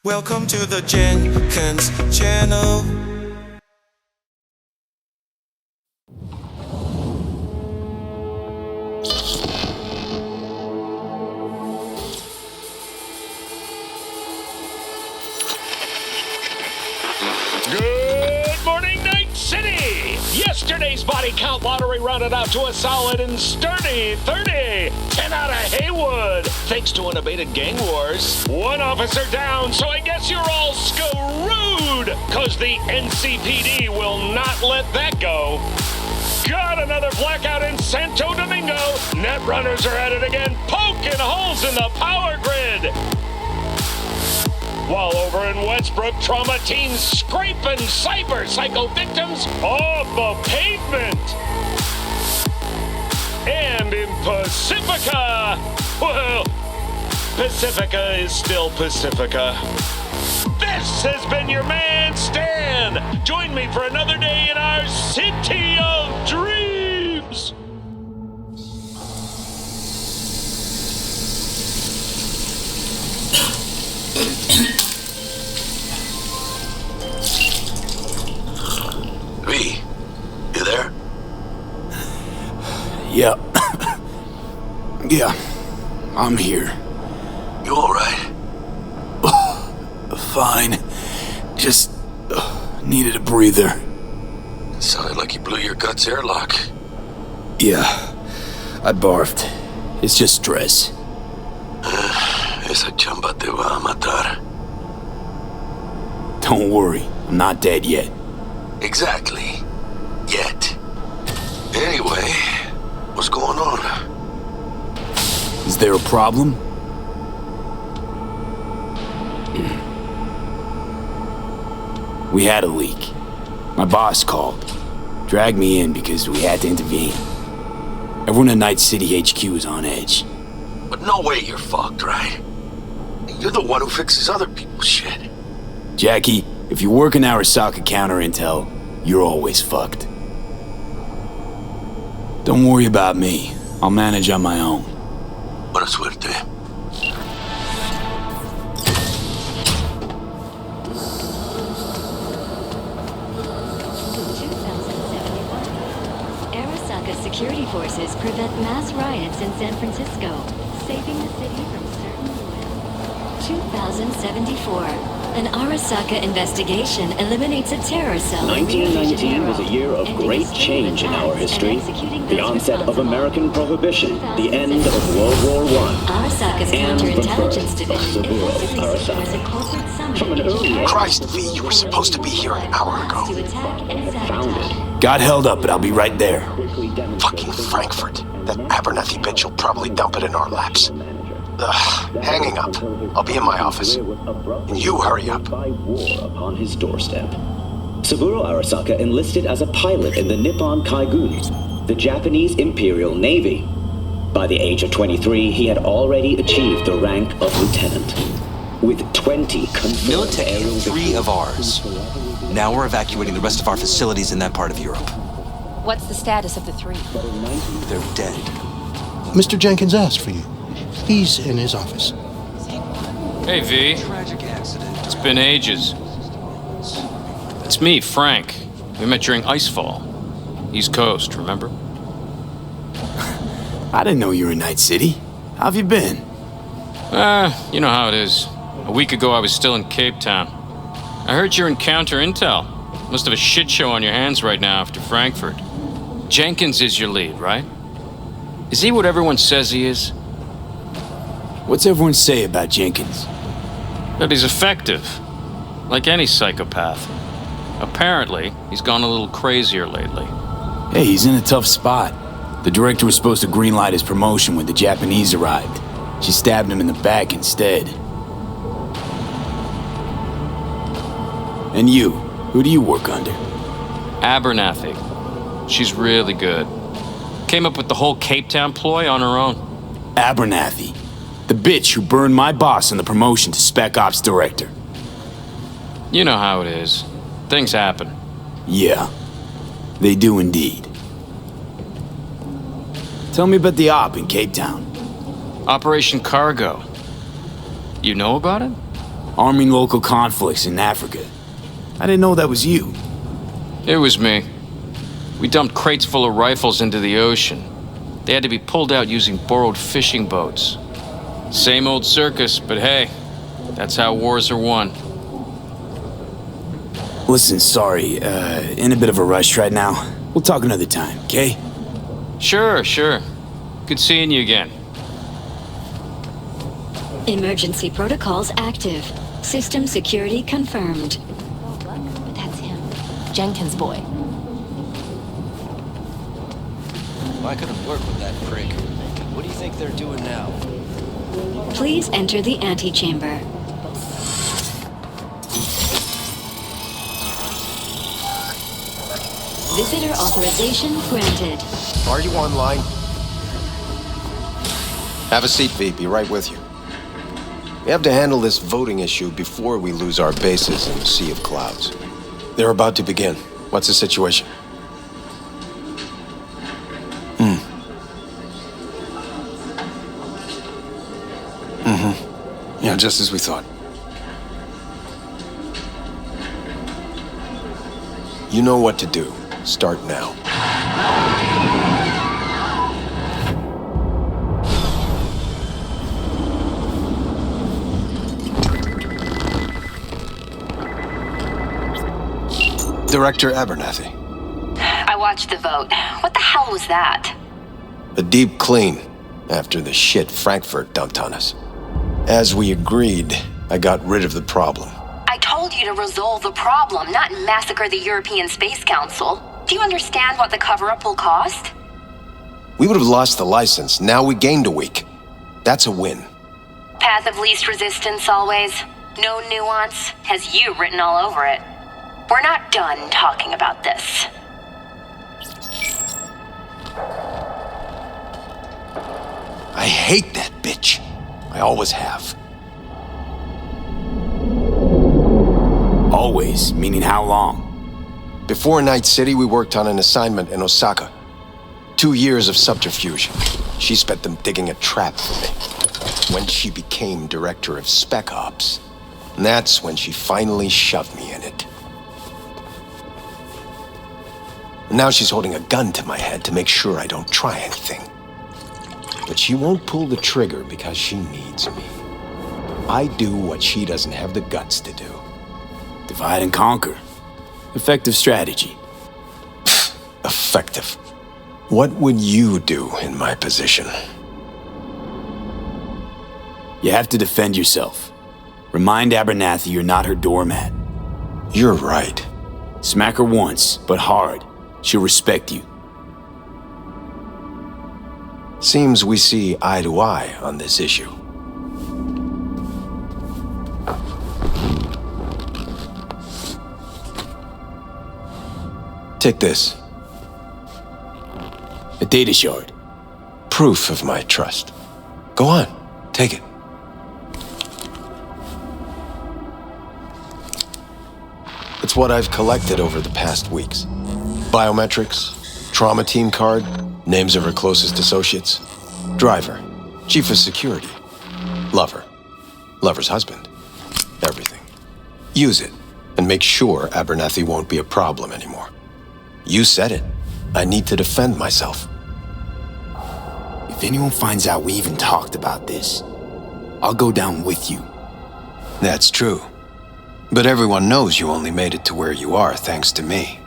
Welcome to the Dzhenkins channel. Good morning, Night City! Yesterday's body count lottery rounded out to a solid and sturdy 30. 10 out of Haywood, thanks to unabated gang wars. One officer down, so I guess you're all screwed, cause the NCPD will not let that go. Got another blackout in Santo Domingo. Netrunners are at it again, poking holes in the power grid. While over in Westbrook, trauma teens scraping cyber psycho victims off the pavement. And in Pacifica, well, Pacifica is still Pacifica. This has been your man, Stan. Join me for another day in our city of dreams. V, you there? Yeah. Yeah, I'm here. You alright? Fine. Just needed a breather. Sounded like you blew your guts airlock. Yeah, I barfed. It's just stress. Esa chamba te va a matar. Don't worry, I'm not dead yet. Exactly. Yet. Anyway, what's going on? Is there a problem? We had a leak. My boss called. Dragged me in because we had to intervene. Everyone in Night City HQ is on edge. But no way you're fucked, right? You're the one who fixes other people's shit. Jackie, if you work in Arasaka counter intel, you're always fucked. Don't worry about me. I'll manage on my own. Buena suerte. Arasaka security forces prevent mass riots in San Francisco, saving the city from certain ruin. 2074. An Arasaka investigation eliminates a terror cell. 1919 was a year of great change in our history. The onset of American Prohibition, the end of World War I, Arasaka's and the counterintelligence birth of division Saburo effectively served as a Arasaka. corporate summit From an early Christ, V, you were supposed to be here an hour ago. to attack and sabotage. founded, Got held up, but I'll be right there. quickly Fucking Frankfurt. That Abernathy bitch will probably dump it in our laps. Ugh, hanging up. I'll be in my office. And you hurry up. By war upon his doorstep. Saburo Arasaka enlisted as a pilot in the Nippon Kaigun, the Japanese Imperial Navy. By the age of 23, he had already achieved the rank of lieutenant. With 20 confirmed Militech aerial hit 3 of ours. Now we're evacuating the rest of our facilities in that part of Europe. What's the status of the 3? They're dead. Mr. Jenkins asked for you. He's in his office. Hey, V. Tragic accident. It's been ages. It's me, Frank. We met during Icefall. East Coast, remember? I didn't know you were in Night City. How have you been? You know how it is. A week ago, I was still in Cape Town. I heard you're in counter intel. Must have a shit show on your hands right now after Frankfurt. Dzhenkins is your lead, right? Is he what everyone says he is? What's everyone say about Jenkins? That he's effective. Like any psychopath. Apparently, he's gone a little crazier lately. Hey, he's in a tough spot. The director was supposed to greenlight his promotion when the Japanese arrived. She stabbed him in the back instead. And you? Who do you work under? Abernathy. She's really good. Came up with the whole Cape Town ploy on her own. Abernathy. The bitch who burned my boss in the promotion to Spec Ops Director. You know how it is. Things happen. Yeah, they do indeed. Tell me about the op in Cape Town. Operation Cargo. You know about it? arming local conflicts in Africa. I didn't know that was you. It was me. We dumped crates full of rifles into the ocean. They had to be pulled out using borrowed fishing boats. Same old circus, but hey, that's how wars are won. Listen, sorry, in a bit of a rush right now. We'll talk another time, okay? Sure. Good seeing you again. Emergency protocols active. System security confirmed. That's him. Jenkins' boy. I couldn't work with that prick. What do you think they're doing now? Please enter the antechamber. Visitor authorization granted. Are you online? Have a seat, V. Be right with you. We have to handle this voting issue before we lose our bases in the sea of clouds. They're about to begin. What's the situation? Yeah, just as we thought. You know what to do. Start now. Director Abernathy. I watched the vote. What the hell was that? A deep clean after the shit Frankfurt dumped on us. As we agreed, I got rid of the problem. I told you to resolve the problem, not massacre the European Space Council. Do you understand what the cover-up will cost? We would have lost the license. Now we gained a week. That's a win. Path of least resistance always. No nuance. Has you written all over it. We're not done talking about this. I hate that bitch. I always have. Always, meaning how long? Before Night City, we worked on an assignment in Osaka. 2 years of subterfuge. She spent them digging a trap for me. When she became director of Spec Ops, that's when she finally shoved me in it. Now she's holding a gun to my head to make sure I don't try anything. But she won't pull the trigger because she needs me. I do what she doesn't have the guts to do. Divide and conquer. Effective strategy. Effective. What would you do in my position? You have to defend yourself. Remind Abernathy you're not her doormat. You're right. Smack her once, but hard. She'll respect you. Seems we see eye to eye on this issue. Take this. A data shard. Proof of my trust. Go on, take it. It's what I've collected over the past weeks. Biometrics, trauma team card, names of her closest associates, driver, chief of security, lover, lover's husband, everything. Use it, and make sure Abernathy won't be a problem anymore. You said it. I need to defend myself. If anyone finds out we even talked about this, I'll go down with you. That's true. But everyone knows you only made it to where you are thanks to me.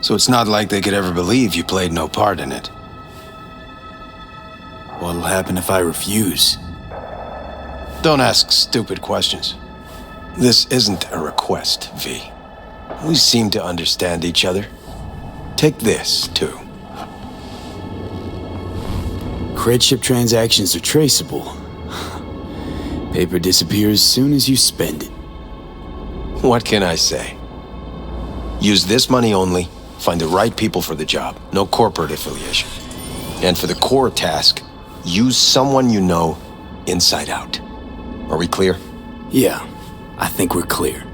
So it's not like they could ever believe you played no part in it. What'll happen if I refuse? Don't ask stupid questions. This isn't a request, V. We seem to understand each other. Take this, too. Cred ship transactions are traceable. Paper disappears as soon as you spend it. What can I say? Use this money only, find the right people for the job, no corporate affiliation. And for the core task, use someone you know inside out. Are we clear? Yeah, I think we're clear.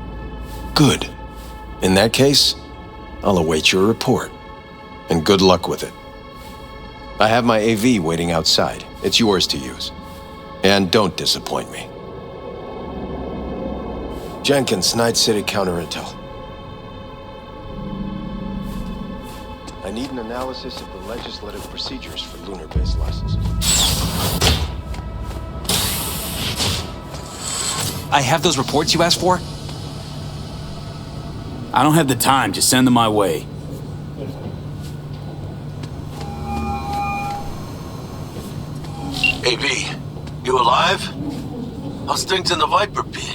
Good. In that case, I'll await your report. And good luck with it. I have my AV waiting outside. It's yours to use. And don't disappoint me. Dzhenkins, Night City Counter Intel. I need an analysis of the legislative procedures for lunar-based licenses. I have those reports you asked for. I don't have the time, just send them my way. Hey, V, you alive? How's things in the Viper pit?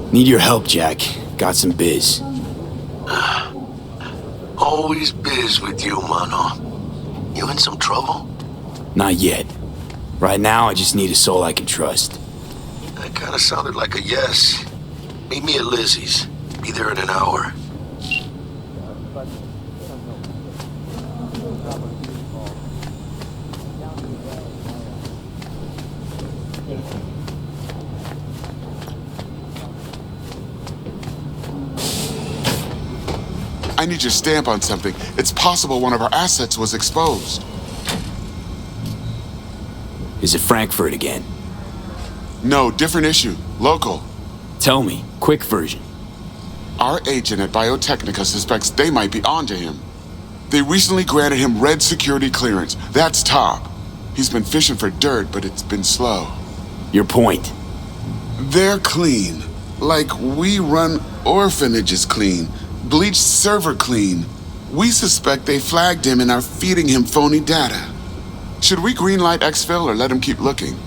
Need your help, Jack. Got some biz. Always biz with you, mano. You in some trouble? Not yet. Right now, I just need a soul I can trust. That kinda sounded like a yes. Meet me at Lizzie's. Be there in an hour. I need your stamp on something. It's possible one of our assets was exposed. Is it Frankfurt again? No, different issue. Local. Tell me, quick version. Our agent at Biotechnica suspects they might be onto him. They recently granted him red security clearance. That's top. He's been fishing for dirt, but it's been slow. Your point? They're clean. Like we run orphanages clean. Bleached server clean. We suspect they flagged him and are feeding him phony data. Should we greenlight exfil or let him keep looking?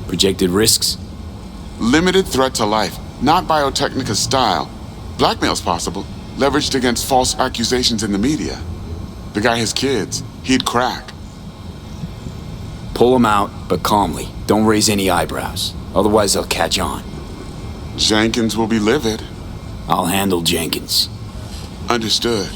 Projected risks? Limited threat to life, not Biotechnica's style. Blackmail's possible, leveraged against false accusations in the media. The guy has kids. He'd crack. Pull him out, but calmly. Don't raise any eyebrows. Otherwise, they'll catch on. Dzhenkins will be livid. I'll handle Dzhenkins. Understood.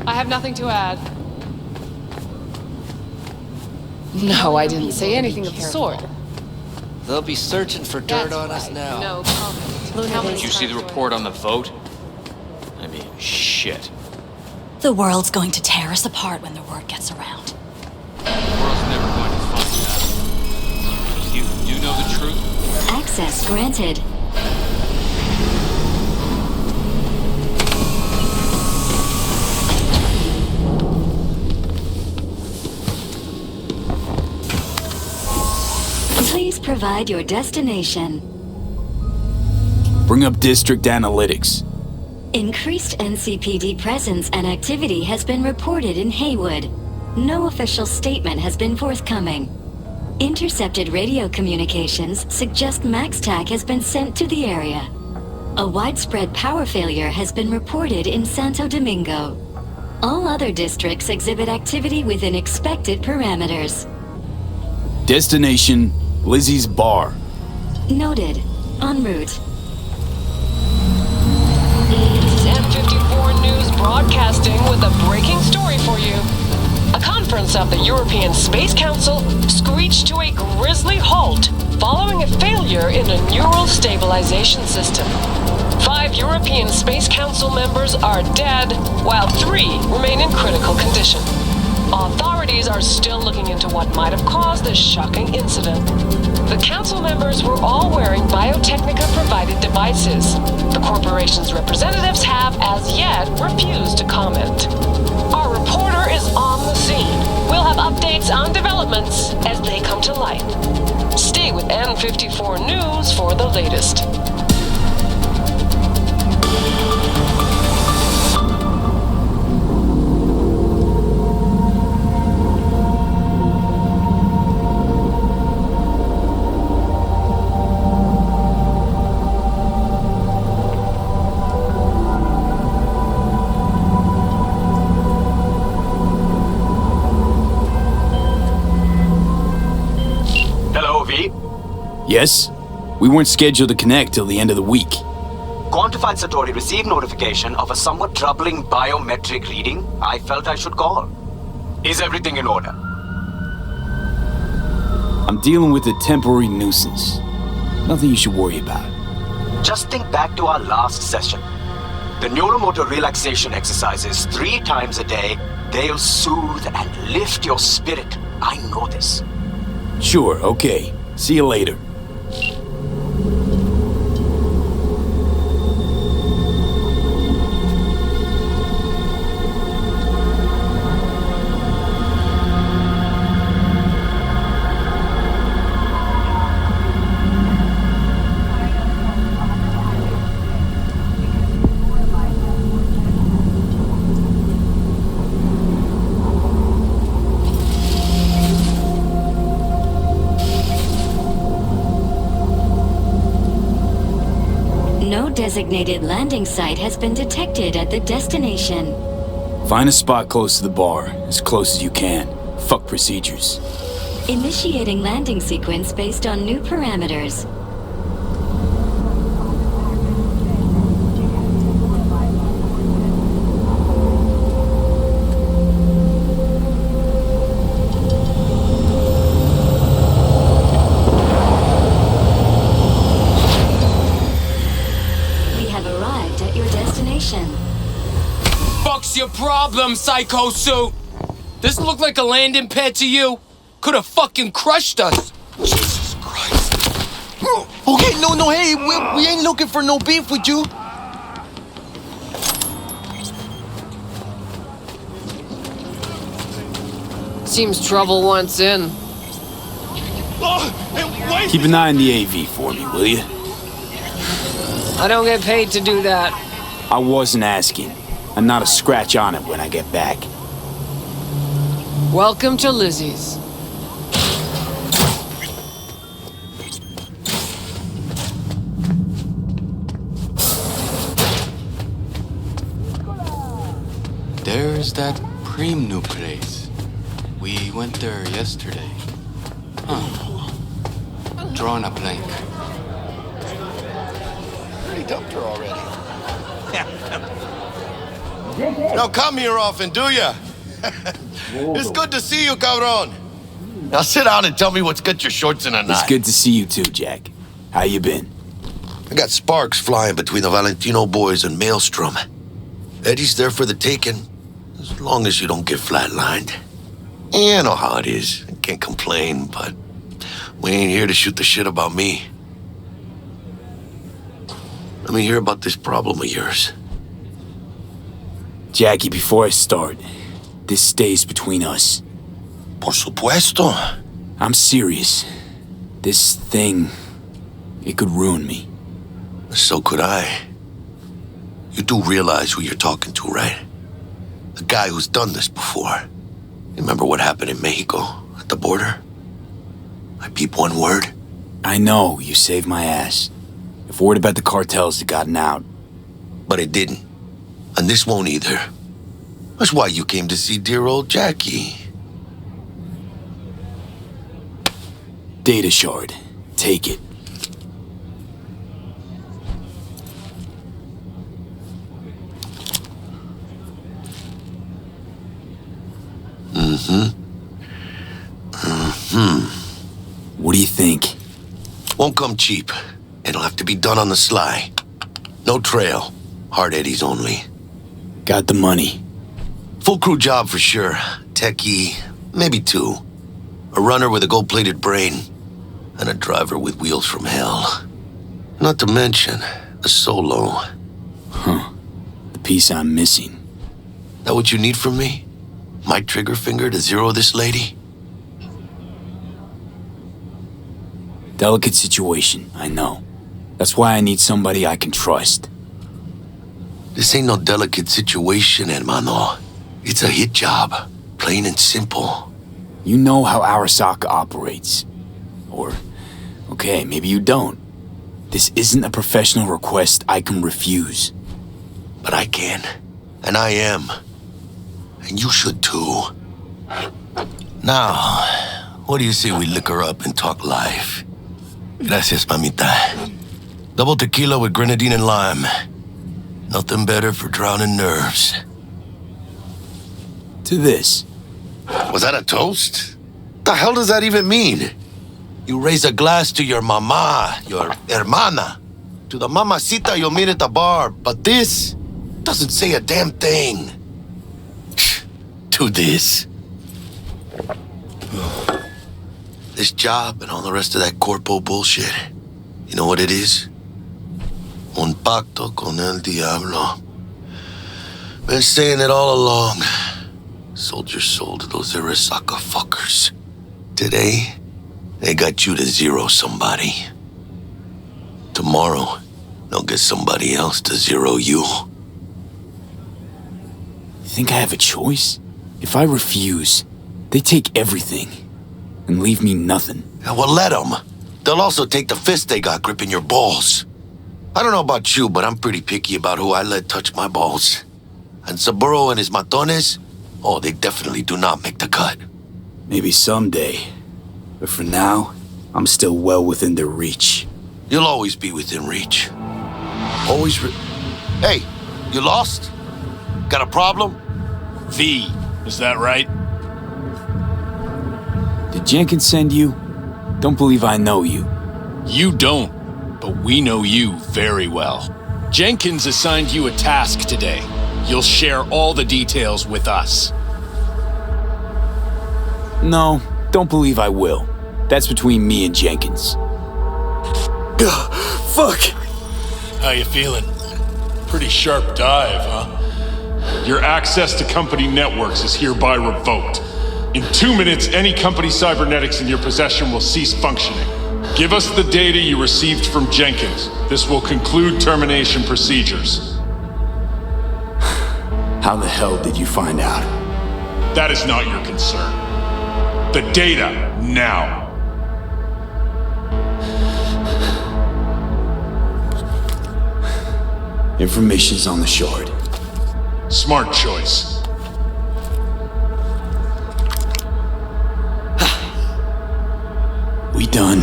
I have nothing to add. No, I didn't say anything of the sort. They'll be searching for dirt on us now. No comment. Did you see the report on the vote? I mean, shit. The world's going to tear us apart when the word gets around. The world's never going to find out. You do know the truth? Access granted. Please provide your destination. Bring up district analytics. Increased NCPD presence and activity has been reported in Haywood. No official statement has been forthcoming. Intercepted radio communications suggest MaxTac has been sent to the area. A widespread power failure has been reported in Santo Domingo. All other districts exhibit activity within expected parameters. Destination, Lizzie's Bar. Noted. En route. This is M54 News broadcasting with a breaking story for you. A conference of the European Space Council screeched to a grisly halt following a failure in a neural stabilization system. 5 European Space Council members are dead, while 3 remain in critical condition. Authorities are still looking into what might have caused this shocking incident. The council members were all wearing Biotechnica-provided devices. The corporation's representatives have, as yet, refused to comment. Our reporter is on the scene. We'll have updates on developments as they come to light. Stay with N54 News for the latest. Yes? We weren't scheduled to connect till the end of the week. Quantified Satori received notification of a somewhat troubling biometric reading. I felt I should call. Is everything in order? I'm dealing with a temporary nuisance. Nothing you should worry about. Just think back to our last session. The neuromotor relaxation exercises 3 times a day. They'll soothe and lift your spirit. I know this. Sure, okay. See you later. No designated landing site has been detected at the destination. Find a spot close to the bar, as close as you can. Fuck procedures. Initiating landing sequence based on new parameters. Fuck's your problem, Psycho Suit? This look like a landing pad to you? Could have fucking crushed us. Jesus Christ. Okay, no, hey, we ain't looking for no beef with you. Seems trouble wants in. Keep an eye on the AV for me, will you? I don't get paid to do that. I wasn't asking. And not a scratch on it when I get back. Welcome to Lizzie's. There's that Preem new place. We went there yesterday. Huh. Drawing a blank. Pretty dumped her already. Now come here often, do ya? It's good to see you, cabron. Now sit down and tell me what's got your shorts in a knot. It's good to see you too, Jack. How you been? I got sparks flying between the Valentino boys and Maelstrom. Eddie's there for the taking, as long as you don't get flatlined. Yeah, I know how it is. I can't complain, but we ain't here to shoot the shit about me. Let me hear about this problem of yours. Jackie, before I start, this stays between us. Por supuesto. I'm serious. This thing, it could ruin me. So could I. You do realize who you're talking to, right? The guy who's done this before. Remember what happened in Mexico, at the border? I peep one word. I know, you saved my ass. If word about the cartels had gotten out. But it didn't. And this won't either. That's why you came to see dear old Jackie. Data shard. Take it. What do you think? Won't come cheap. It'll have to be done on the sly. No trail. Hard eddies only. Got the money. Full crew job for sure. Techie, maybe 2. A runner with a gold-plated brain. And a driver with wheels from hell. Not to mention, a solo. Huh. The piece I'm missing. That what you need from me? My trigger finger to zero this lady? Delicate situation, I know. That's why I need somebody I can trust. This ain't no delicate situation, hermano. It's a hit job. Plain and simple. You know how Arasaka operates. Or, okay, maybe you don't. This isn't a professional request I can refuse. But I can. And I am. And you should too. Now, what do you say we liquor up and talk life? Gracias, mamita. Double tequila with grenadine and lime. Nothing better for drowning nerves. To this. Was that a toast? The hell does that even mean? You raise a glass to your mama, your hermana. To the mamacita you'll meet at the bar. But this doesn't say a damn thing. To this. This job and all the rest of that corpo bullshit. You know what it is? Un pacto con el diablo. Been saying it all along. Sold your soul to those Arasaka fuckers. Today, they got you to zero somebody. Tomorrow, they'll get somebody else to zero you. Think I have a choice? If I refuse, they take everything and leave me nothing. Yeah, well, let them. They'll also take the fist they got gripping your balls. I don't know about you, but I'm pretty picky about who I let touch my balls. And Saburo and his matones, oh, they definitely do not make the cut. Maybe someday. But for now, I'm still well within their reach. You'll always be within reach. Always Hey, you lost? Got a problem? V, is that right? Did Dzhenkins send you? Don't believe I know you. You don't, but we know you very well. Dzhenkins assigned you a task today. You'll share all the details with us. No, don't believe I will. That's between me and Dzhenkins. Fuck! How you feeling? Pretty sharp dive, huh? Your access to company networks is hereby revoked. In 2 minutes, any company cybernetics in your possession will cease functioning. Give us the data you received from Dzhenkins. This will conclude termination procedures. How the hell did you find out? That is not your concern. The data, now. Information's on the shard. Smart choice. We done?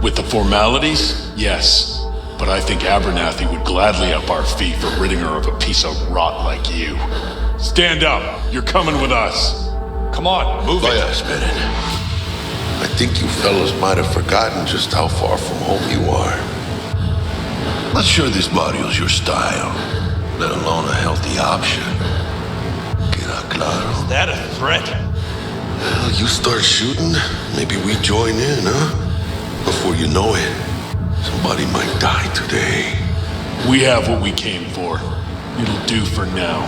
With the formalities, yes. But I think Abernathy would gladly up our fee for ridding her of a piece of rot like you. Stand up. You're coming with us. Come on, move it. Spirit. I think you fellas might have forgotten just how far from home you are. Not sure this barrio's your style, let alone a healthy option. Queda claro. Is that a threat? Well, you start shooting, maybe we join in, huh? Before you know it, somebody might die today. We have what we came for. It'll do for now.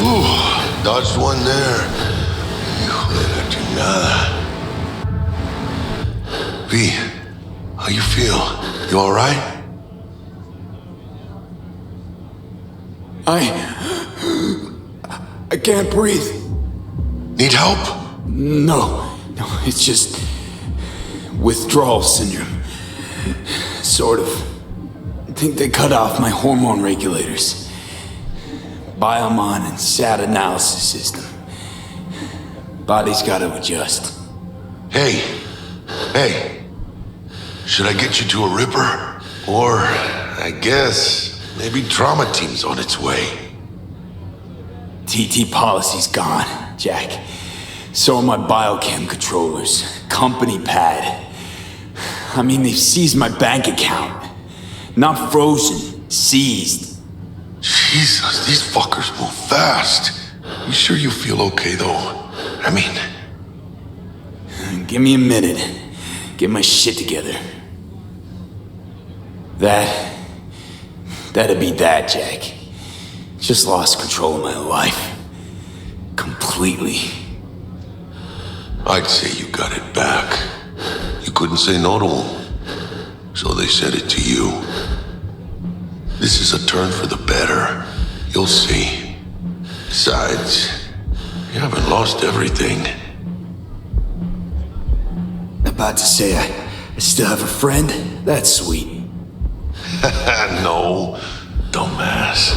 Ooh, dodged one there. Hijo de la chingada. V, how you feel? You all right? I can't breathe. Need help? No, it's just withdrawal syndrome. Sort of. I think they cut off my hormone regulators. Biomon and SAT analysis system. Body's gotta adjust. Hey. Should I get you to a Ripper? Or, I guess, maybe trauma team's on its way. TT policy's gone, Jack. So are my biochem controllers. Company pad. I mean, they've seized my bank account. Not frozen, seized. Jesus, these fuckers move fast. You sure you feel okay, though? I mean... Give me a minute. Get my shit together. That'd be that, Jack. Just lost control of my life. Completely. I'd say you got it back. You couldn't say no to them, so they said it to you. This is a turn for the better. You'll see. Besides, you haven't lost everything. About to say I still have a friend? That's sweet. No, dumbass.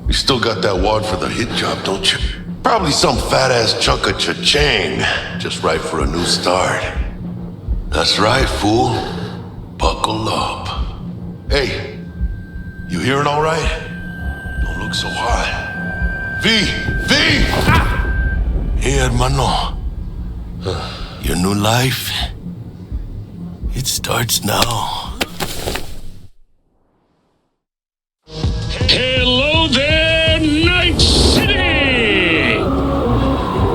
You still got that wad for the hit job, don't you? Probably some fat-ass chunk of cha-ching, just right for a new start. That's right, fool. Buckle up. Hey, you hearing all right? Don't look so hot. V! Hey, hermano. Your new life, it starts now. Hello there, Night City!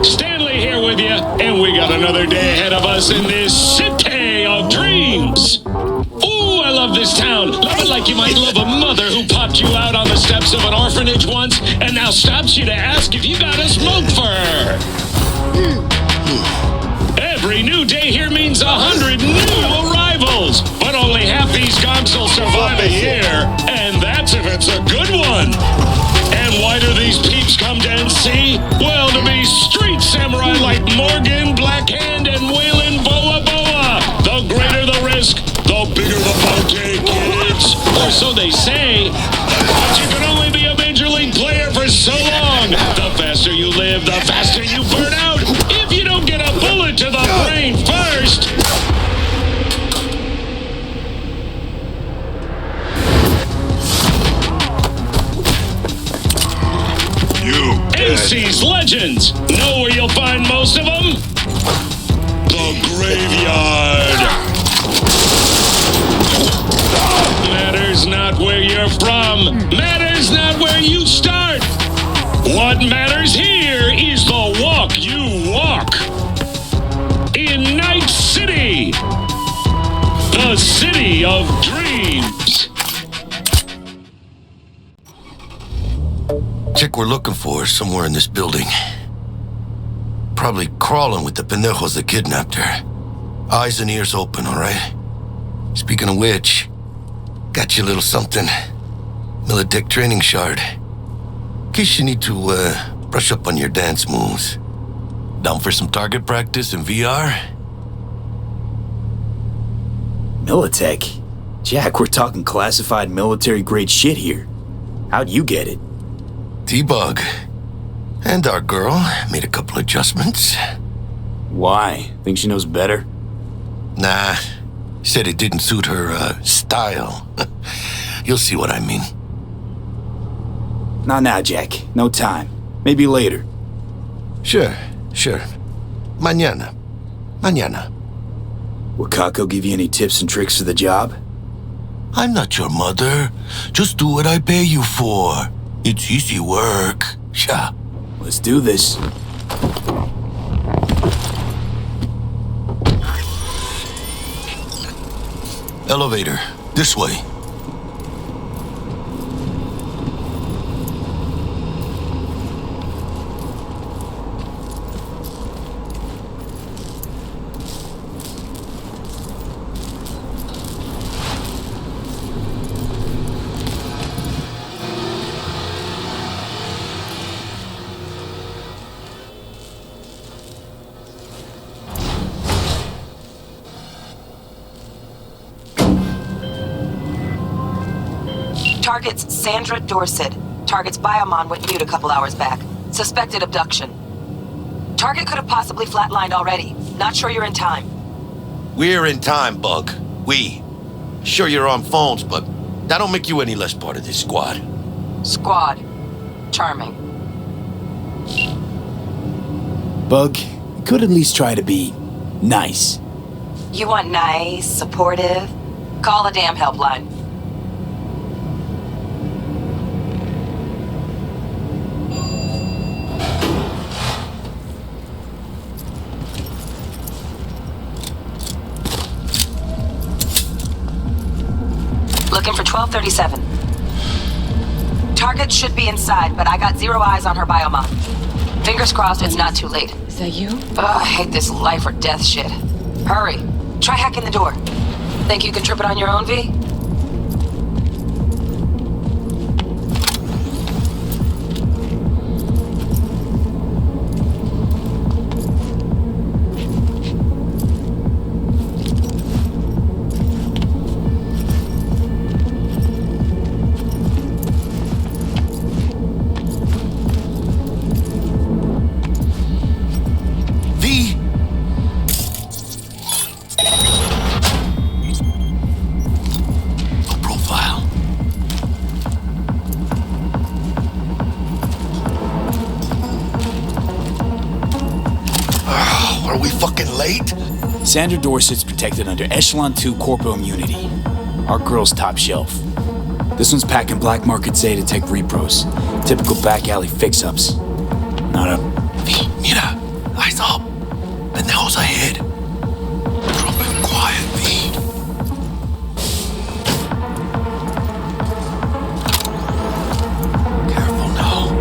Stanley here with you, and we got another day ahead of us in this city of dreams. Ooh, I love this town. Love it like you might love a mother who popped you out on the steps of an orphanage once and now stops you to ask if you got a smoke for her. Every new day here means 100 new arrivals, but only half these gonks will survive a year, and that's if it's a good one. And why do these peeps come to NC? Well, to be street samurai like Morgan, Blackhand, and Waylon Boa Boa. The greater the risk, the bigger the bounty, kids. Or so they say, but you can only be a major league player for so long. The faster you live, the faster you burn out. If you don't get a bullet to the brain first. AC's Legends. Know where you'll find most of them? The graveyard. Matters not where you're from. Matters not where you start. What matters here is the walk you walk. In Night City. The city of dreams. Chick we're looking for is somewhere in this building. Probably crawling with the pendejos that kidnapped her. Eyes and ears open, all right? Speaking of which, got you a little something. Militech training shard. In case you need to, brush up on your dance moves. Down for some target practice in VR? Militech? Jack, we're talking classified military-grade shit here. How'd you get it? T-Bug. And our girl made a couple adjustments. Why? Think she knows better? Nah. Said it didn't suit her, style. You'll see what I mean. Not now, Jack. No time. Maybe later. Sure. Mañana. Will Kako give you any tips and tricks for the job? I'm not your mother. Just do what I pay you for. It's easy work. Sha. Let's do this. Elevator. This way. Target's Sandra Dorset. Target's biomon went mute a couple hours back. Suspected abduction. Target could have possibly flatlined already. Not sure you're in time. We're in time, Bug. We. Sure you're on phones, but that don't make you any less part of this squad. Squad. Charming. Bug, you could at least try to be nice. You want nice, supportive? Call the damn helpline. Looking for 1237. Target should be inside, but I got 0 eyes on her biomon. Fingers crossed it's not too late. Is that you? I hate this life or death shit. Hurry. Try hacking the door. Think you can trip it on your own, V? Sandra Dorset's protected under Echelon 2 Corpo Immunity. Our girl's top shelf. This one's packing black market Zeta Tech repros. Typical back alley fix-ups. Not a... V, mira! Eyes up! Pendejos ahead! Drop it quiet, V. Careful now.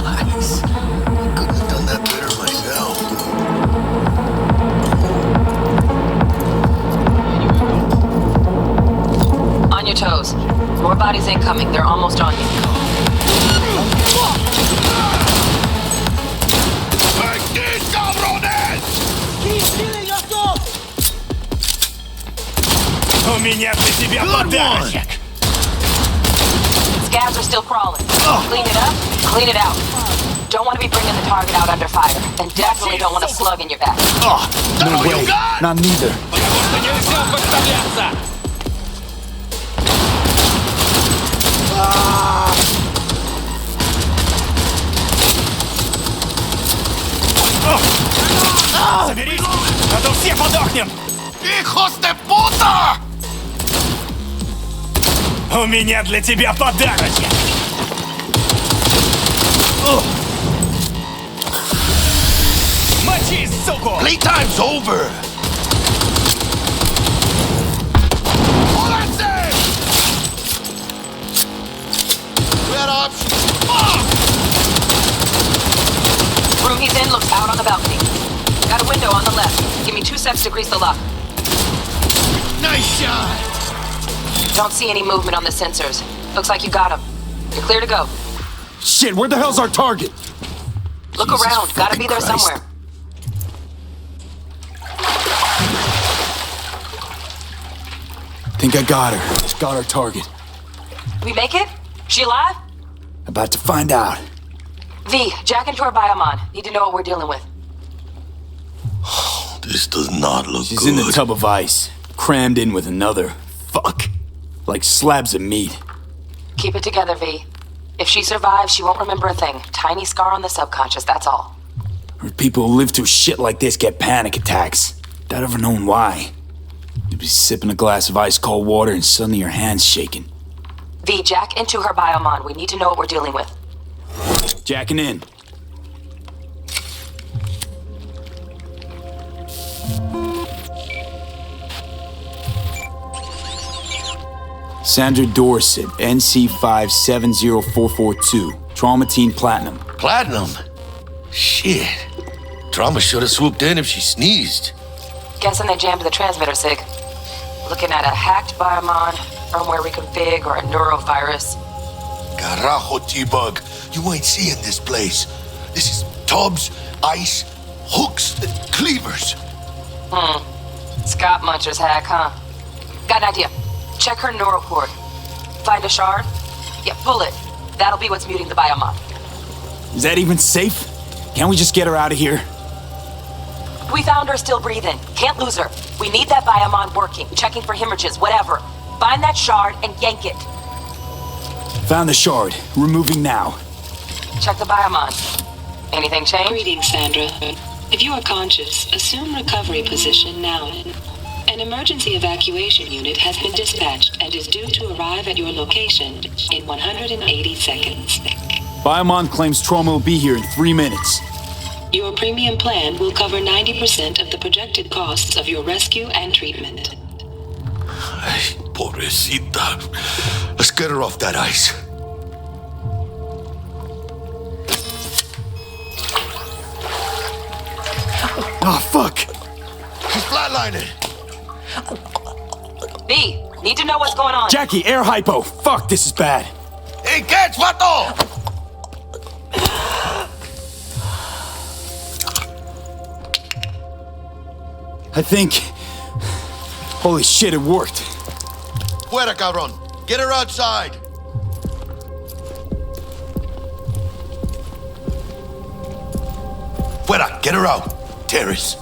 Nice. I couldn't have done that better myself. On your toes. More bodies incoming. They're almost on you. У меня для тебя подарочек. Scabs are still crawling. Clean it up, clean it out. Don't want to be bringing the target out under fire. And definitely don't want a slug in your back. Oh, no way. Not neither. Соберись, а то все подохнем! Hijos de puta! У меня для тебя подарочек. Мочи, суку! Playtime's over! Oh, that's it! We had options. Room he's in looks out on the balcony. Got a window on the left. Give me 2 secs to grease the lock. Nice shot! Don't see any movement on the sensors. Looks like you got him. You're clear to go. Shit, where the hell's our target? Look around. Gotta be there somewhere. Think I got her. Just got our target. We make it? She alive? About to find out. V, jack into her biomon. Need to know what we're dealing with. This does not look She's good. in the tub of ice, crammed in with another. Fuck. Like slabs of meat. Keep it together, V. If she survives, she won't remember a thing. Tiny scar on the subconscious, that's all. Or people who live through shit like this get panic attacks. Without ever knowing why. You'd be sipping a glass of ice cold water and suddenly your hand's shaking. V, jack into her biomon. We need to know what we're dealing with. Jacking in. Sandra Dorset, NC570442. Traumatine Platinum. Platinum? Shit. Trauma should have swooped in if she sneezed. Guessing they jammed the transmitter, Sig. Looking at a hacked biomon, firmware reconfig, or a neurovirus. Carajo, T-Bug. You ain't seeing this place. This is tubs, ice, hooks, and cleavers. Scott Muncher's hack, huh? Got an idea. Check her neural cord. Find a shard? Yeah, pull it. That'll be what's muting the biomon. Is that even safe? Can't we just get her out of here? We found her still breathing. Can't lose her. We need that biomon working, checking for hemorrhages, whatever. Find that shard and yank it. Found the shard. Removing now. Check the biomon. Anything change? Greetings, Sandra. If you are conscious, assume recovery position now. An emergency evacuation unit has been dispatched and is due to arrive at your location in 180 seconds. Biomon claims trauma will be here in 3 minutes. Your premium plan will cover 90% of the projected costs of your rescue and treatment. Ay, pobrecita. Let's get her off that ice. Oh, fuck! She's flatlining. B, need to know what's going on. Jackie, air hypo! Fuck, this is bad. Hey, catch, vato! I think... Holy shit, it worked. Fuera, cabrón. Get her outside. Fuera, get her out. Terrace.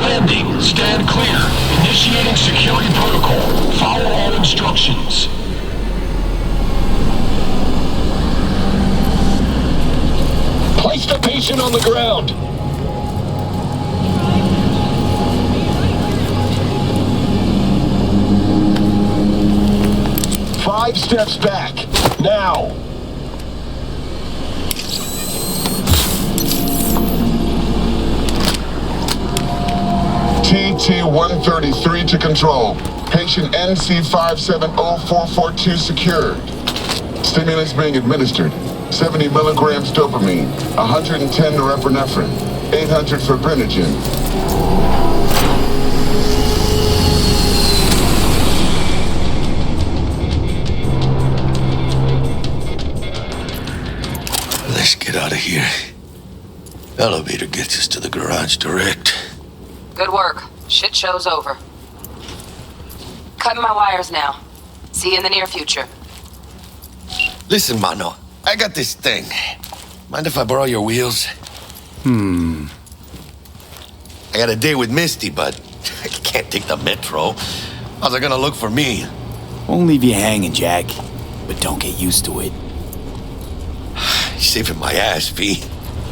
Landing. Stand clear. Initiating security protocol. Follow all instructions. Place the patient on the ground. Five steps back. Now. TT-133 to control. Patient NC570442 secured. Stimulants being administered. 70 milligrams dopamine, 110 norepinephrine, 800 fibrinogen. Let's get out of here. Elevator gets us to the garage direct. Good work. Shit show's over. Cutting my wires now. See you in the near future. Listen, mano. I got this thing. Mind if I borrow your wheels? I got a date with Misty, but I can't take the metro. How's it gonna look for me? Won't leave you hanging, Jack. But don't get used to it. You're saving my ass, V.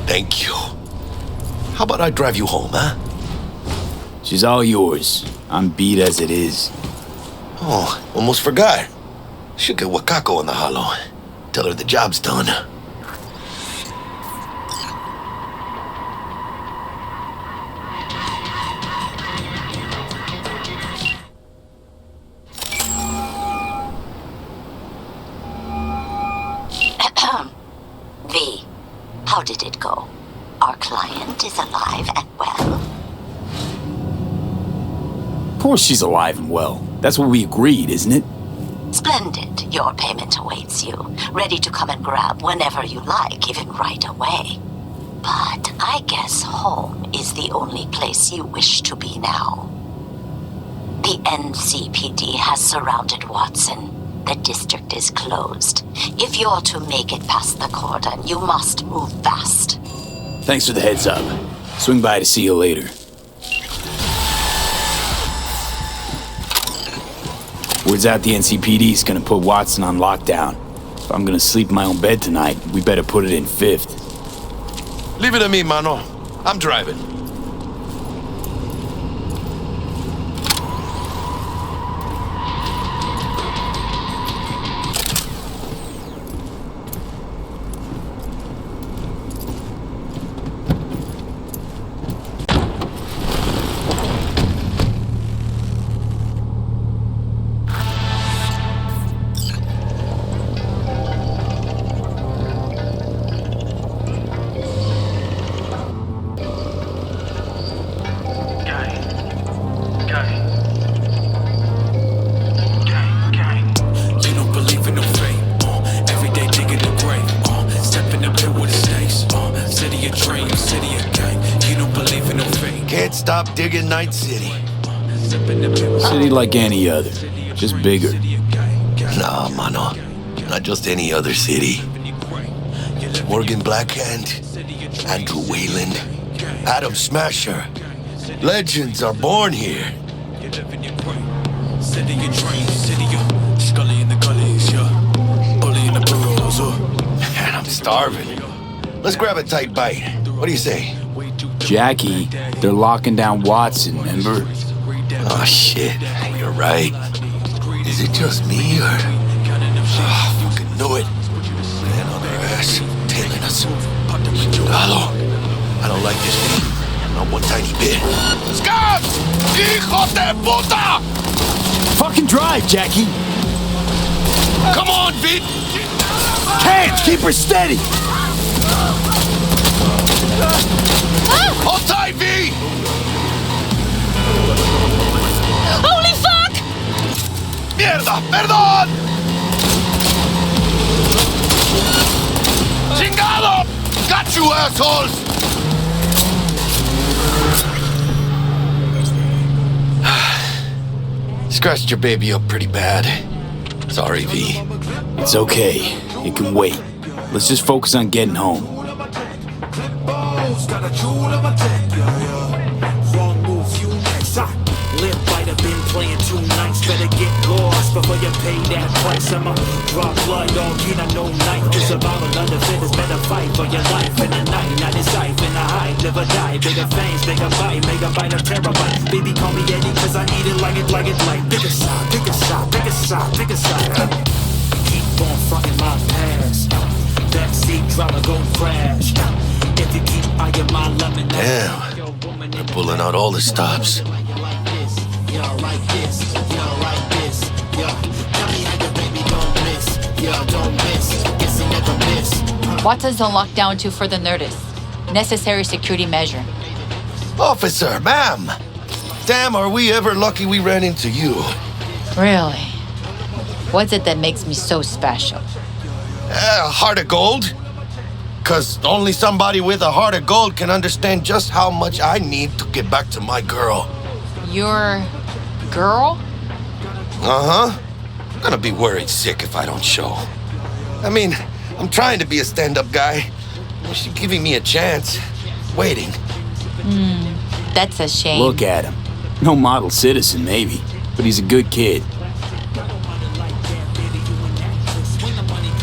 Thank you. How about I drive you home, huh? She's all yours. I'm beat as it is. Oh, almost forgot. Should get Wakako in the hollow. Tell her the job's done. V, how did it go? Our client is alive and well? Of course she's alive and well. That's what we agreed, isn't it? Splendid. Your payment awaits you, ready to come and grab whenever you like, even right away. But I guess home is the only place you wish to be now. The NCPD has surrounded Watson. The district is closed. If you're to make it past the cordon, you must move fast. Thanks for the heads up. Swing by to see you later. Word's out the NCPD's gonna put Watson on lockdown. If I'm gonna sleep in my own bed tonight, we better put it in 5th. Leave it to me, mano. I'm driving. Can't stop digging Night City. City like any other, just bigger. Nah, mano. Not just any other city. Morgan Blackhand, Andrew Wayland, Adam Smasher. Legends are born here. City of dreams, city of Scully in the gullies, yeah. Bully in the burrows, Man, I'm starving. Let's grab a tight bite. What do you say? Jackie, they're locking down Watson, remember? Oh, shit. You're right. Is it just me, or... Oh, fucking knew it. Man on their ass, tailing us. Chingado. I don't like this thing. Not one tiny bit. Scabs! Hijo de puta! Fucking drive, Jackie! Come on, Pete! Hands, keep her steady! Hold tight, V! Holy fuck! Mierda! Perdón! Chingado! Got you, assholes! Scratched your baby up pretty bad. Sorry, V. It's okay. It can wait. Let's just focus on getting home. Live by the been playing 2 nights. Better get lost before you pay that price. I'ma drop blood on kid. I know night is about another fit. It's better fight for your life in the night. Not in sight, in the high, live or die. Bigger fangs, bigger bite, make a bite of terabyte. Baby, call me Eddie, cause I eat it like it. Bigger side, bigger side, bigger side, bigger side. Keep on fronting my past. Backseat driver gon' crash. If you keep eyeing my lemon. Damn. They're pulling out all the stops. Watson's on lockdown until further notice. Necessary security measure. Officer, ma'am! Damn, are we ever lucky we ran into you. Really? What's it that makes me so special? A heart of gold? Cause only somebody with a heart of gold can understand just how much I need to get back to my girl. Your girl? Uh-huh. I'm gonna be worried sick if I don't show. I mean, I'm trying to be a stand-up guy. She's giving me a chance. Waiting. That's a shame. Look at him. No model citizen, maybe, but he's a good kid.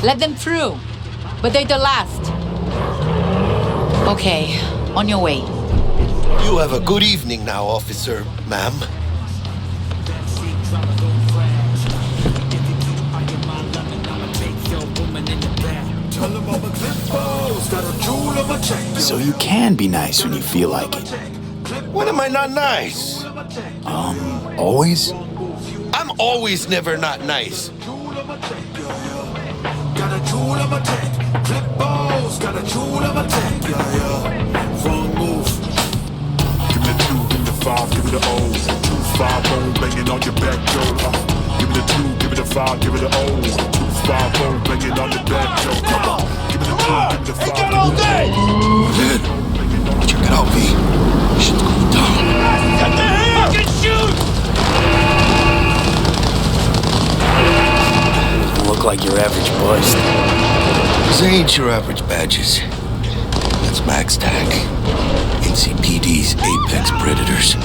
Let them through. But they're the last. Okay, on your way. You have a good evening now, officer, ma'am. So you can be nice when you feel like it. When am I not nice? Always? I'm always never not nice. Got a jewel of attack, flip balls, got a jewel of attack, wrong move. Give me the 2, give me the 5, give me the O. 2-5-0, banging on your back door. Give me the 2, give me the 5, give me the O. 2-5-0, banging on your back door. Come on, give me the 2, give me the 5. Ain't got all day. Good. Check it out, V. Shit's going down. Got the hand. Fucking shoot. Look like your average bust. These ain't your average badges. That's Max Tac. NCPD's apex predators.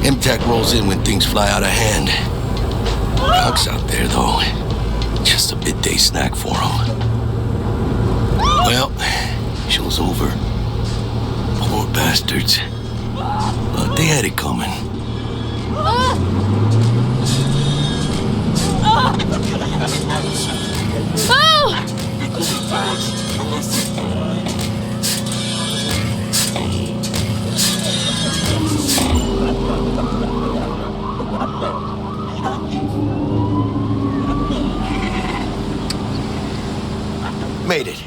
MTAC rolls in when things fly out of hand. Doc's out there, though. Just a midday snack for him. Well, show's over. Poor bastards. But they had it coming. Made it.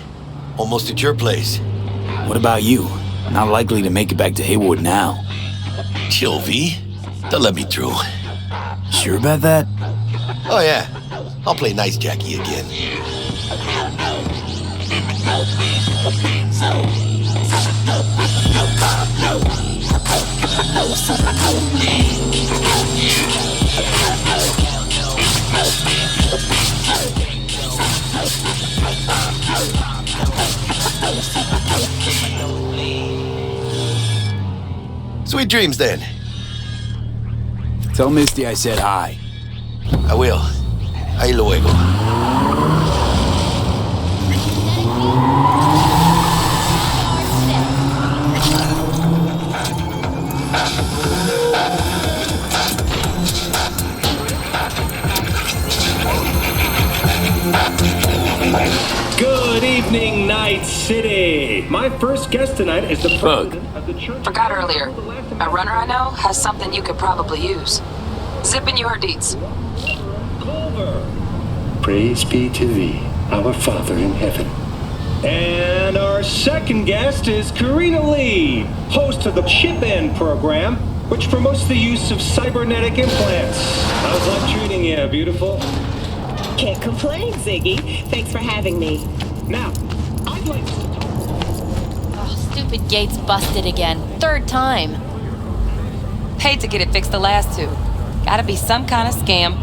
Almost at your place. What about you? Not likely to make it back to Haywood now. Chill, V. They'll let me through. Sure about that? Oh, yeah. I'll play nice Jackie again. Sweet dreams, then. Tell Misty I said hi. I will. Ahí luego. City. My first guest tonight is the president of the church. Forgot earlier. A runner I know has something you could probably use. Zipping you her deets. Praise be to thee, our Father in heaven. And our second guest is Karina Lee, host of the Chip In program, which promotes the use of cybernetic implants. How's life treating you, beautiful? Can't complain, Ziggy. Thanks for having me. Now, I'd like to... Oh, stupid gate's busted again. Third time. Paid to get it fixed the last two. Gotta be some kind of scam.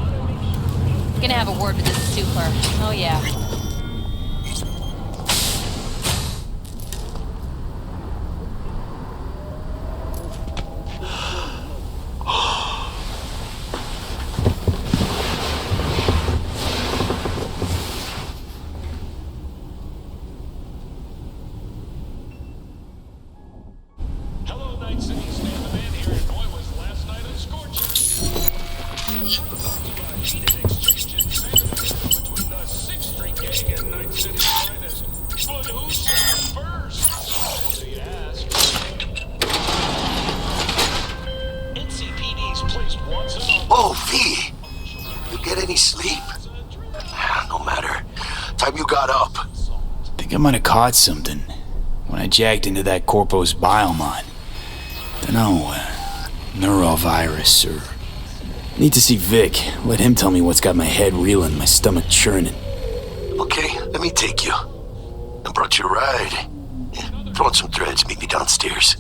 Gonna have a word with this super. Oh yeah. Oh, V! You get any sleep? No matter. Time you got up. Think I might have caught something when I jacked into that Corpo's biomon. Dunno, neurovirus or... Need to see Vic. Let him tell me what's got my head reeling, my stomach churning. Okay, let me take you. I brought you a ride. Yeah, throw on some threads, meet me downstairs.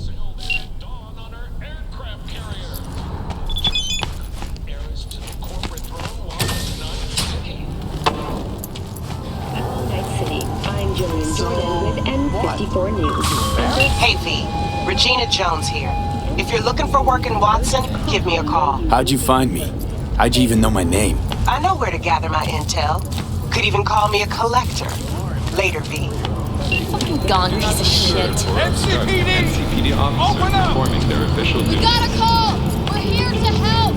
With N54 News. Hey V, Regina Jones here. If you're looking for work in Watson, give me a call. How'd you find me? How'd you even know my name? I know where to gather my intel. Could even call me a collector. Later, V. Fucking gone piece of shit. NCPD officers Open up! performing their official duty. Got a call! We're here to help!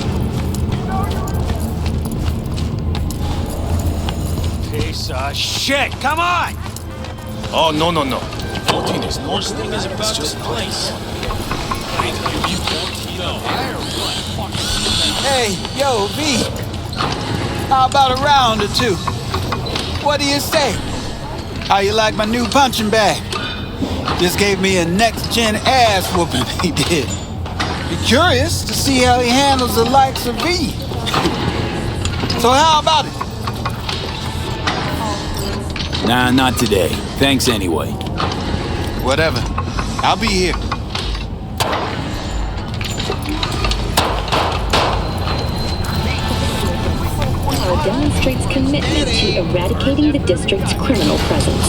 Piece of shit! Come on! Oh, no. Nothing is about this place. Hey, yo, V. How about a round or two? What do you say? How you like my new punching bag? Just gave me a next-gen ass whooping, he did. Be curious to see how he handles the likes of V. So how about it? Nah, not today. Thanks anyway. Whatever. I'll be here. Demonstrates commitment to eradicating the district's criminal presence.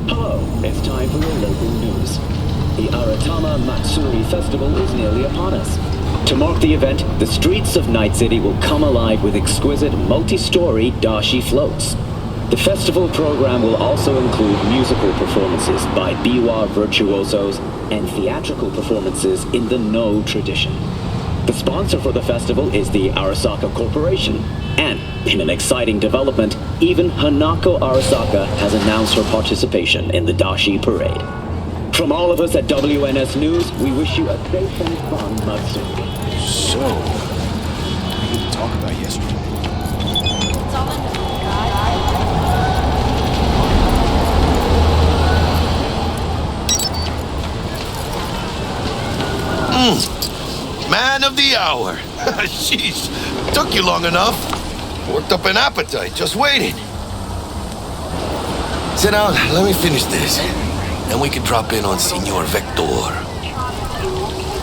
Hello, it's time for your local news. The Aratama Matsuri Festival is nearly upon us. To mark the event, the streets of Night City will come alive with exquisite multi-story dashi floats. The festival program will also include musical performances by biwa virtuosos and theatrical performances in the No tradition. The sponsor for the festival is the Arasaka Corporation, and in an exciting development, even Hanako Arasaka has announced her participation in the Dashi Parade. From all of us at WNS News, we wish you a safe and fun Matsuri. So, we need to talk about yesterday. It's all in the Man of the hour. Jeez, took you long enough. Worked up an appetite, just waiting. Sit down, let me finish this. Then we can drop in on Senor Vector.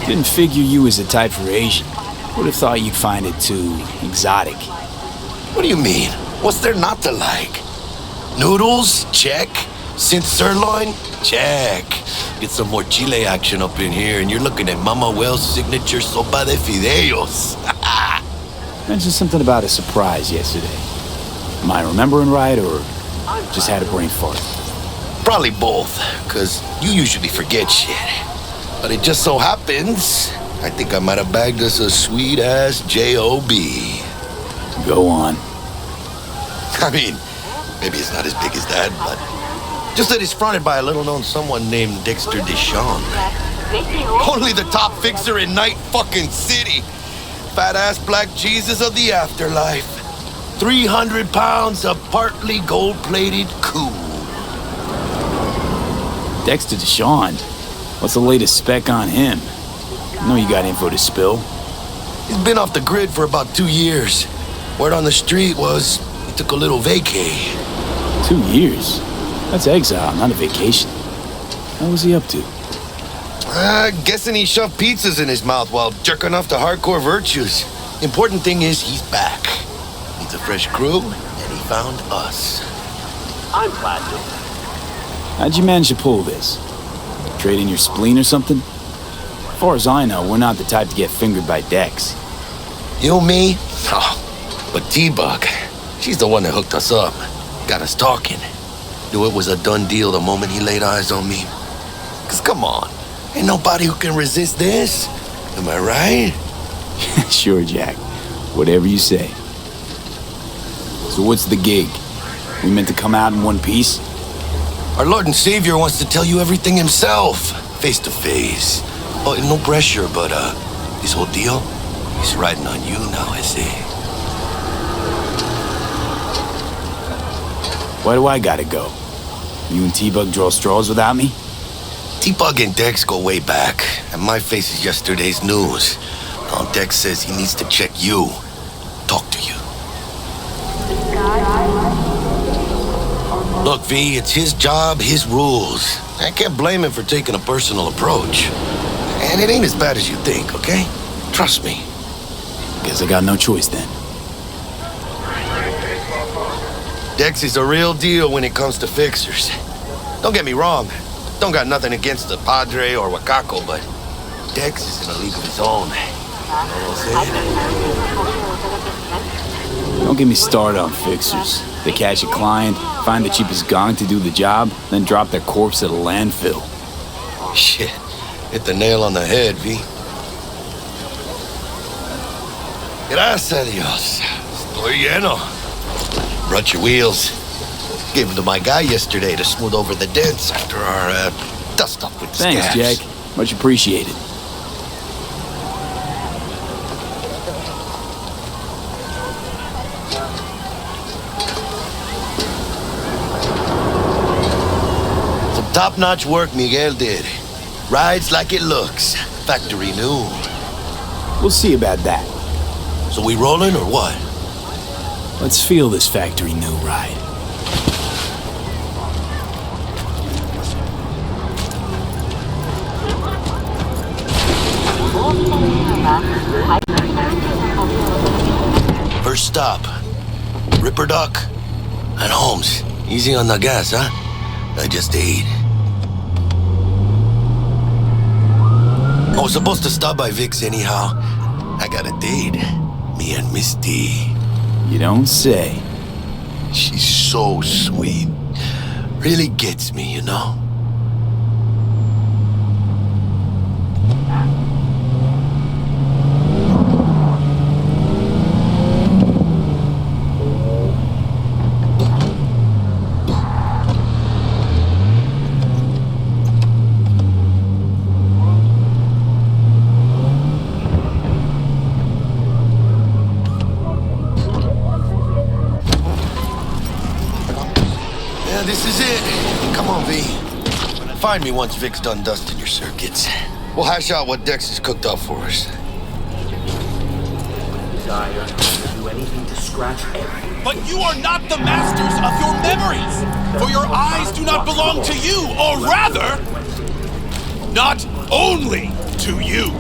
Didn't figure you was the type for Asian. Would have thought you'd find it too exotic. What do you mean? What's there not to like? Noodles? Check. Since sirloin? Check. Get some more chile action up in here, and you're looking at Mama Wells' signature sopa de fideos. Mentioned something about a surprise yesterday. Am I remembering right, or just had a brain fart? Probably both, because you usually forget shit. But it just so happens, I think I might have bagged us a sweet-ass J.O.B. Go on. I mean, Maybe it's not as big as that, but just that it's fronted by a little-known someone named Dexter Deshawn. Only the top fixer in Night fucking City. Fat-ass black Jesus of the afterlife. 300 pounds of partly gold-plated cool. Dexter Deshawn? What's the latest spec on him? I know you got info to spill. He's been off the grid for about 2 years. Word on the street was he took a little vacay. 2 years? That's exile, not a vacation. What was he up to? Guessing he shoved pizzas in his mouth while jerking off to hardcore virtues. Important thing is he's back. Needs a fresh crew, and he found us. I'm glad to. How'd you manage to pull this? Trade in your spleen or something? As far as I know, we're not the type to get fingered by Dex. You, me? Oh, but T-Bug, she's the one that hooked us up. Got us talking. Knew it was a done deal the moment he laid eyes on me. 'Cause come on, ain't nobody who can resist this. Am I right? Sure, Jack. Whatever you say. So what's the gig? We meant to come out in one piece? Our Lord and Savior wants to tell you everything himself, face to face. Oh, no pressure, but this whole deal, he's riding on you now, I see. Why do I gotta go? You and T-Bug draw straws without me? T-Bug and Dex go way back, and my face is yesterday's news. Now Dex says he needs to check you, talk to you. Look, V, it's his job, his rules. I can't blame him for taking a personal approach. And it ain't as bad as you think, okay? Trust me. Guess I got no choice then. Dex is a real deal when it comes to fixers. Don't get me wrong. Don't got nothing against the Padre or Wakako, but Dex is in a league of his own. You know what I'm saying? Don't get me started on fixers. They catch a client, find the cheapest gong to do the job, then drop their corpse at a landfill. Shit. Hit the nail on the head, V. Gracias a Dios. Estoy lleno. Brought your wheels. Gave them to my guy yesterday to smooth over the dents after our dust-up with the Thanks, scabs. Jack. Much appreciated. Some top-notch work Miguel did. Rides like it looks. Factory new. We'll see about that. So we rolling or what? Let's feel this factory new ride. First stop. Ripper Duck and Holmes. Easy on the gas, huh? I just ate. I was supposed to stop by Vic's anyhow. I got a date. Me and Misty. You don't say. She's so sweet. Really gets me, you know? This is it. Come on, V. Find me once Vic's done dusting your circuits. We'll hash out what Dex has cooked up for us. Desire to do anything to scratch everything. But you are not the masters of your memories, for your eyes do not belong to you, or rather, not only to you.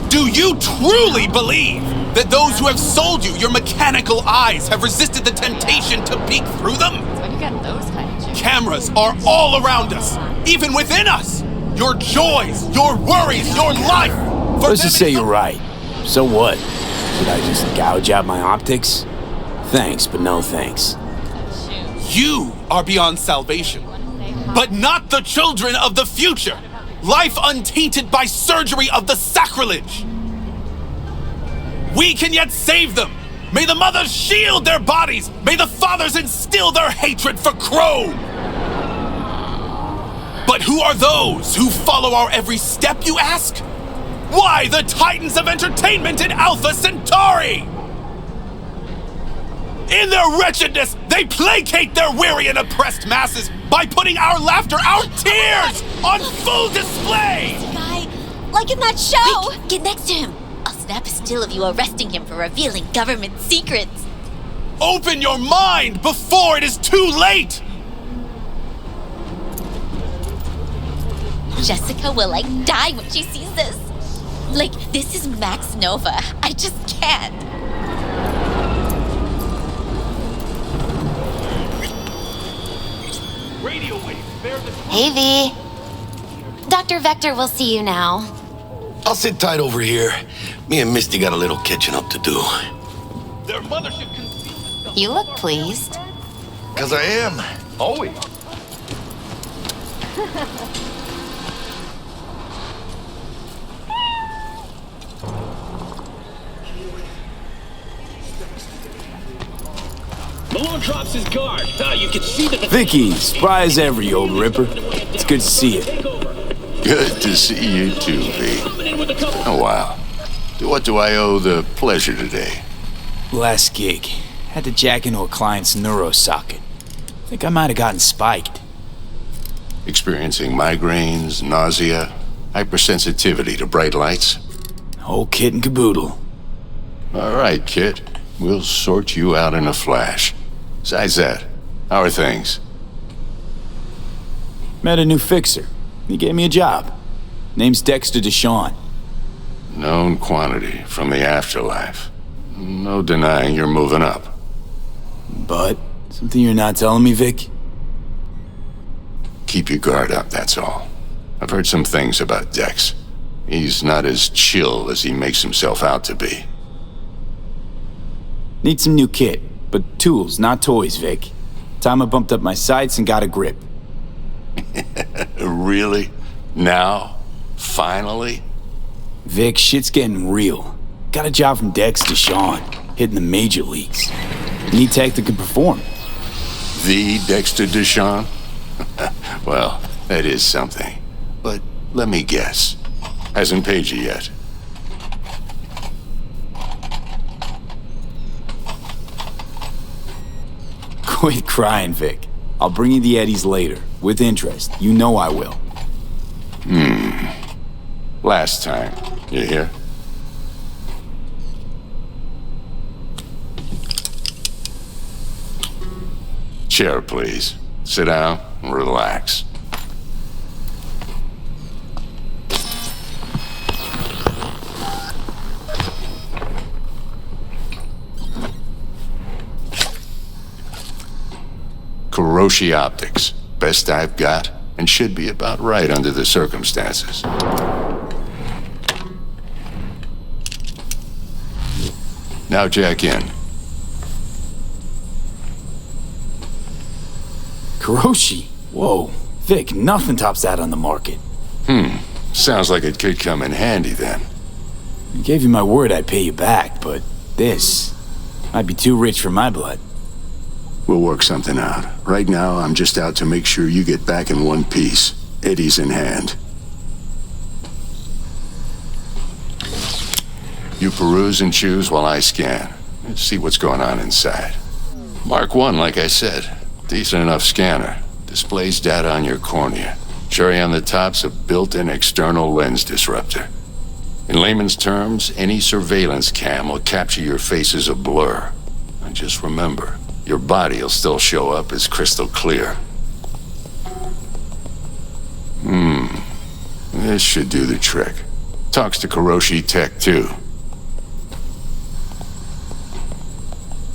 Do you truly believe that those who have sold you your mechanical eyes have resisted the temptation to peek through them? Why do you got those kind of chicks? Cameras are all around us, even within us. Your joys, your worries, your life. Let's just say you're right. So what? Did I just gouge out my optics? Thanks, but no thanks. You are beyond salvation, but not the children of the future. Life untainted by surgery of the sacrilege. We can yet save them, May the mothers shield their bodies! May the fathers instill their hatred for Crow! But who are those who follow our every step, you ask? Why the titans of entertainment in Alpha Centauri? In their wretchedness, they placate their weary and oppressed masses by putting our laughter, our tears, on full display! Guy, like in that show! Rick, get next to him! I'll snap a still of you arresting him for revealing government secrets! Open your mind before it is too late! Jessica will, die when she sees this. This is Max Nova. I just can't. Radio waves bear the... Hey, V. Dr. Vector will see you now. I'll sit tight over here. Me and Misty got a little catching up to do. Their mothership conceals... You look pleased. 'Cause I am. Always. Malone drops his guard. You can see the... Vicky, spry as ever, you old ripper. It's good to see you. Good to see you too, V. Oh, wow. To what do I owe the pleasure today? Last gig. Had to jack into a client's neuro socket. Think I might have gotten spiked. Experiencing migraines, nausea, hypersensitivity to bright lights? Whole kit and caboodle. All right, kid. We'll sort you out in a flash. Besides that, how are things? Met a new fixer. He gave me a job. Name's Dexter Deshawn. Known quantity from the afterlife. No denying you're moving up. But, something you're not telling me, Vic? Keep your guard up, that's all. I've heard some things about Dex. He's not as chill as he makes himself out to be. Need some new kit, but tools, not toys, Vic. Time I bumped up my sights and got a grip. Really? Now? Finally? Vic, shit's getting real. Got a job from Dex Deshawn, hitting the major leagues. Need tech that can perform. The Dexter Deshawn? Well, that is something. But let me guess. Hasn't paid you yet. Quit crying, Vic. I'll bring you the eddies later, with interest. You know I will. Last time. You hear? Chair, please. Sit down and relax. Kuroshi Optics. Best I've got, and should be about right under the circumstances. Now jack in. Kuroshi? Whoa. Vic, nothing tops that on the market. Sounds like it could come in handy then. I gave you my word I'd pay you back, but this might be too rich for my blood. We'll work something out. Right now, I'm just out to make sure you get back in one piece. Eddie's in hand. You peruse and choose while I scan. Let's see what's going on inside. Mark 1, like I said. Decent enough scanner. Displays data on your cornea. Cherry on the top's a built-in external lens disruptor. In layman's terms, any surveillance cam will capture your face as a blur. And just remember, your body will still show up as crystal clear. This should do the trick. Talks to Kuroshi Tech, too.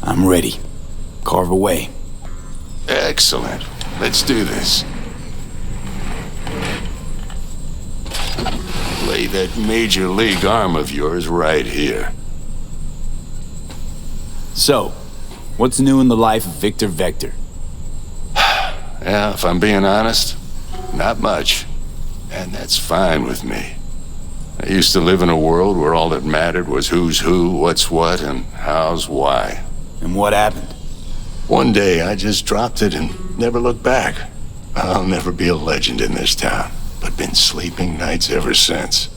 I'm ready. Carve away. Excellent. Let's do this. Lay that major league arm of yours right here. So, what's new in the life of Victor Vector? Yeah, if I'm being honest, not much. And that's fine with me. I used to live in a world where all that mattered was who's who, what's what, and how's why. And what happened? One day, I just dropped it and never looked back. I'll never be a legend in this town, but been sleeping nights ever since.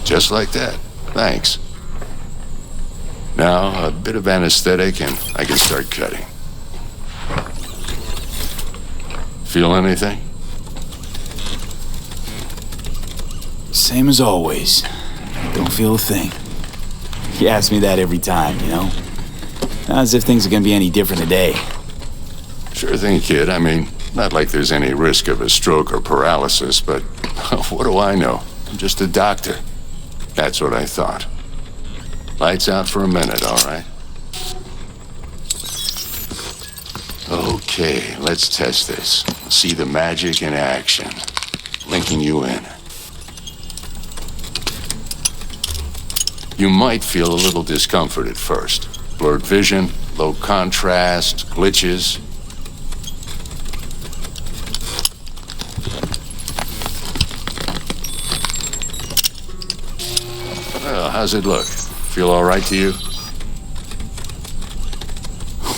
Just like that. Thanks. Now, a bit of anesthetic and I can start cutting. Feel anything? Same as always. Don't feel a thing. You ask me that every time, you know? Not as if things are gonna be any different today. Sure thing, kid. I mean, not like there's any risk of a stroke or paralysis, but what do I know? I'm just a doctor. That's what I thought. Lights out for a minute, all right? Okay, let's test this. See the magic in action. Linking you in. You might feel a little discomfort at first. Blurred vision, low contrast, glitches. Well, how's it look? Feel all right to you?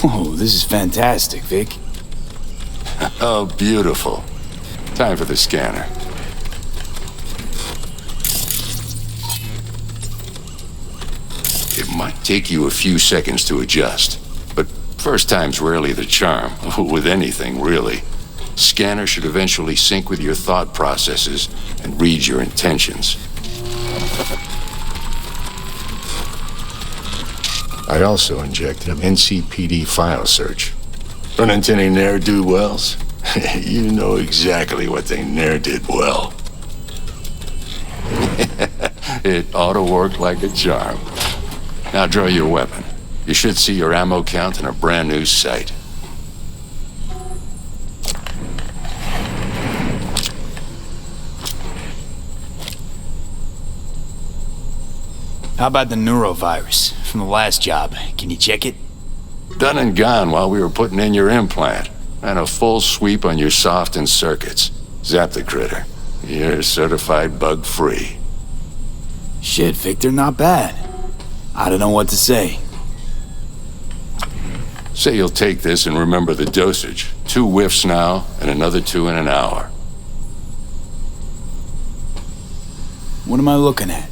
Oh, this is fantastic, Vic. Oh, beautiful. Time for the scanner. It might take you a few seconds to adjust, but first time's rarely the charm, with anything, really. Scanner should eventually sync with your thought processes and read your intentions. I also injected an NCPD file search. Run into any ne'er-do-wells? You know exactly what they ne'er did well. It ought to work like a charm. Now draw your weapon. You should see your ammo count in a brand new sight. How about the neurovirus from the last job? Can you check it? Done and gone while we were putting in your implant. And a full sweep on your soft and circuits. Zap the critter. You're certified bug-free. Shit, Victor, not bad. I don't know what to say. Say you'll take this and remember the dosage. 2 whiffs now, and another 2 in an hour. What am I looking at?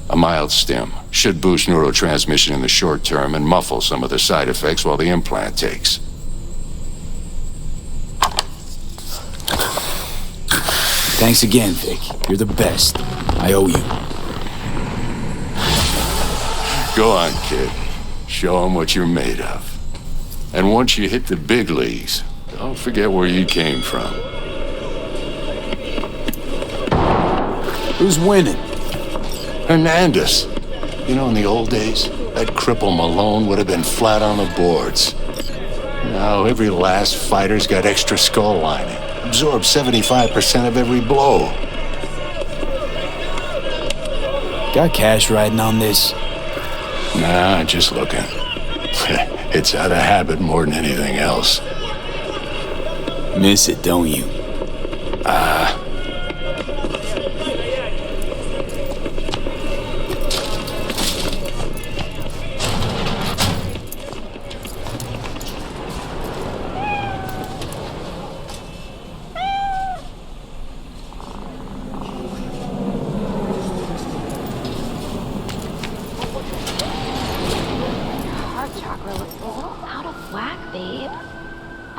A mild stim. Should boost neurotransmission in the short term and muffle some of the side effects while the implant takes. Thanks again, Vic. You're the best. I owe you. Go on, kid. Show them what you're made of. And once you hit the big leagues, don't forget where you came from. Who's winning? Hernandez. You know, in the old days, that cripple Malone would have been flat on the boards. Now, every last fighter's got extra skull lining. Absorbs 75% of every blow. Got cash riding on this? Nah, just looking. It's out of habit more than anything else. Miss it, don't you?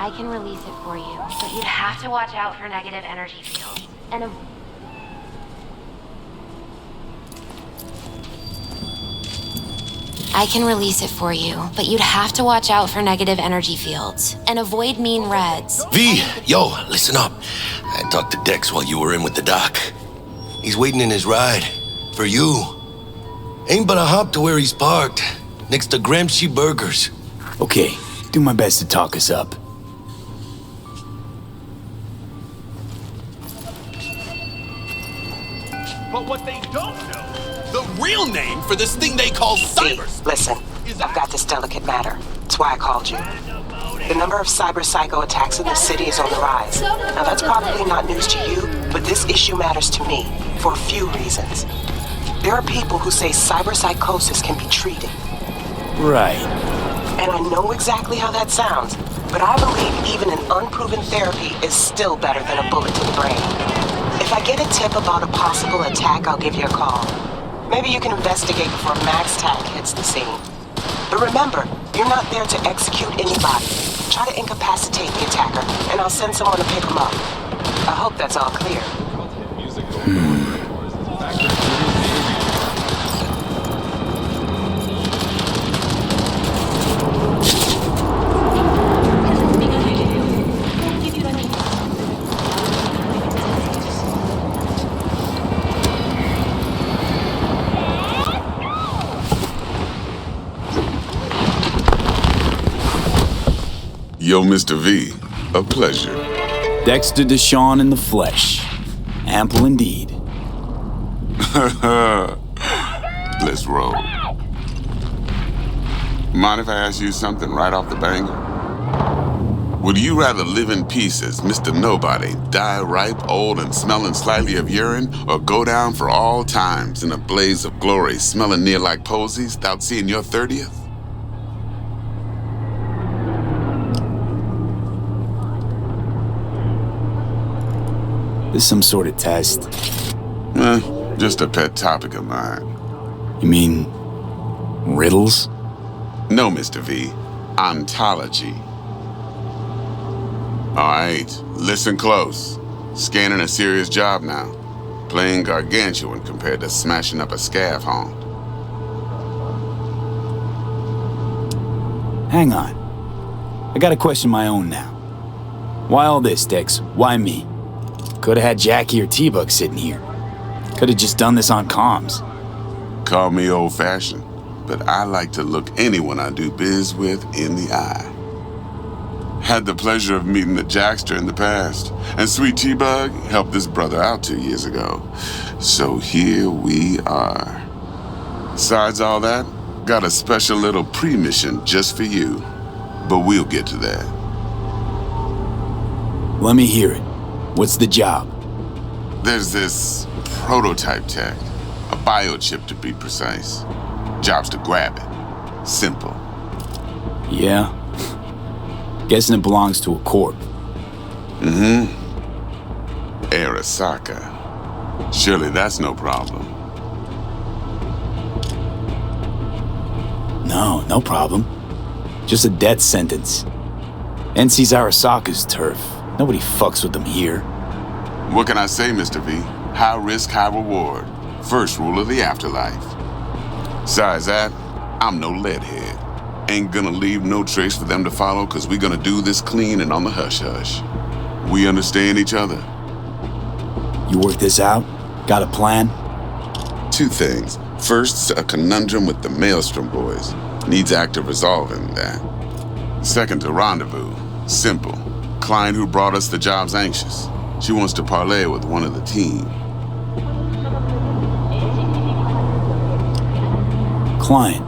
I can release it for you, but you'd have to watch out for negative energy fields. And I can release it for you, but you'd have to watch out for negative energy fields and avoid mean reds. V, yo, listen up. I talked to Dex while you were in with the doc. He's waiting in his ride for you. Ain't but a hop to where he's parked, next to Gramsci Burgers. Okay, do my best to talk us up. But what they don't know, the real name for this thing they call cyber... Listen, I've got this delicate matter. That's why I called you. The number of cyber psycho attacks in the city is on the rise. Now that's probably not news to you, but this issue matters to me for a few reasons. There are people who say cyberpsychosis can be treated. Right. And I know exactly how that sounds, but I believe even an unproven therapy is still better than a bullet to the brain. If I get a tip about a possible attack, I'll give you a call. Maybe you can investigate before Max Tag hits the scene. But remember, you're not there to execute anybody. Try to incapacitate the attacker, and I'll send someone to pick him up. I hope that's all clear. Yo, Mr. V, a pleasure. Dexter Deshawn in the flesh. Ample indeed. Let's roll. Mind if I ask you something right off the banger? Would you rather live in peace as Mr. Nobody, die ripe, old, and smelling slightly of urine, or go down for all times in a blaze of glory, smelling near like posies, without seeing your 30th? This some sort of test? Just a pet topic of mine. You mean riddles? No, Mr. V. Ontology. All right, listen close. Scanning a serious job now. Playing gargantuan compared to smashing up a scav haunt. Hang on. I got a question of my own now. Why all this, Dex? Why me? Could've had Jackie or T-Bug sitting here. Could've just done this on comms. Call me old-fashioned, but I like to look anyone I do biz with in the eye. Had the pleasure of meeting the Jackster in the past, and sweet T-Bug helped this brother out 2 years ago. So here we are. Besides all that, got a special little pre-mission just for you. But we'll get to that. Let me hear it. What's the job? There's this prototype tech, a biochip to be precise. Job's to grab it. Simple. Yeah? Guessing it belongs to a corp. Mm-hmm. Arasaka. Surely that's no problem. No problem. Just a death sentence. NC's Arasaka's turf. Nobody fucks with them here. What can I say, Mr. V? High risk, high reward. First rule of the afterlife. Besides that, I'm no leadhead. Ain't gonna leave no trace for them to follow, cause we gonna do this clean and on the hush-hush. We understand each other. You work this out? Got a plan? 2 things. First, a conundrum with the Maelstrom boys. Needs active resolving that. Second, a rendezvous. Simple. Client who brought us the job's anxious. She wants to parlay with one of the team. Client?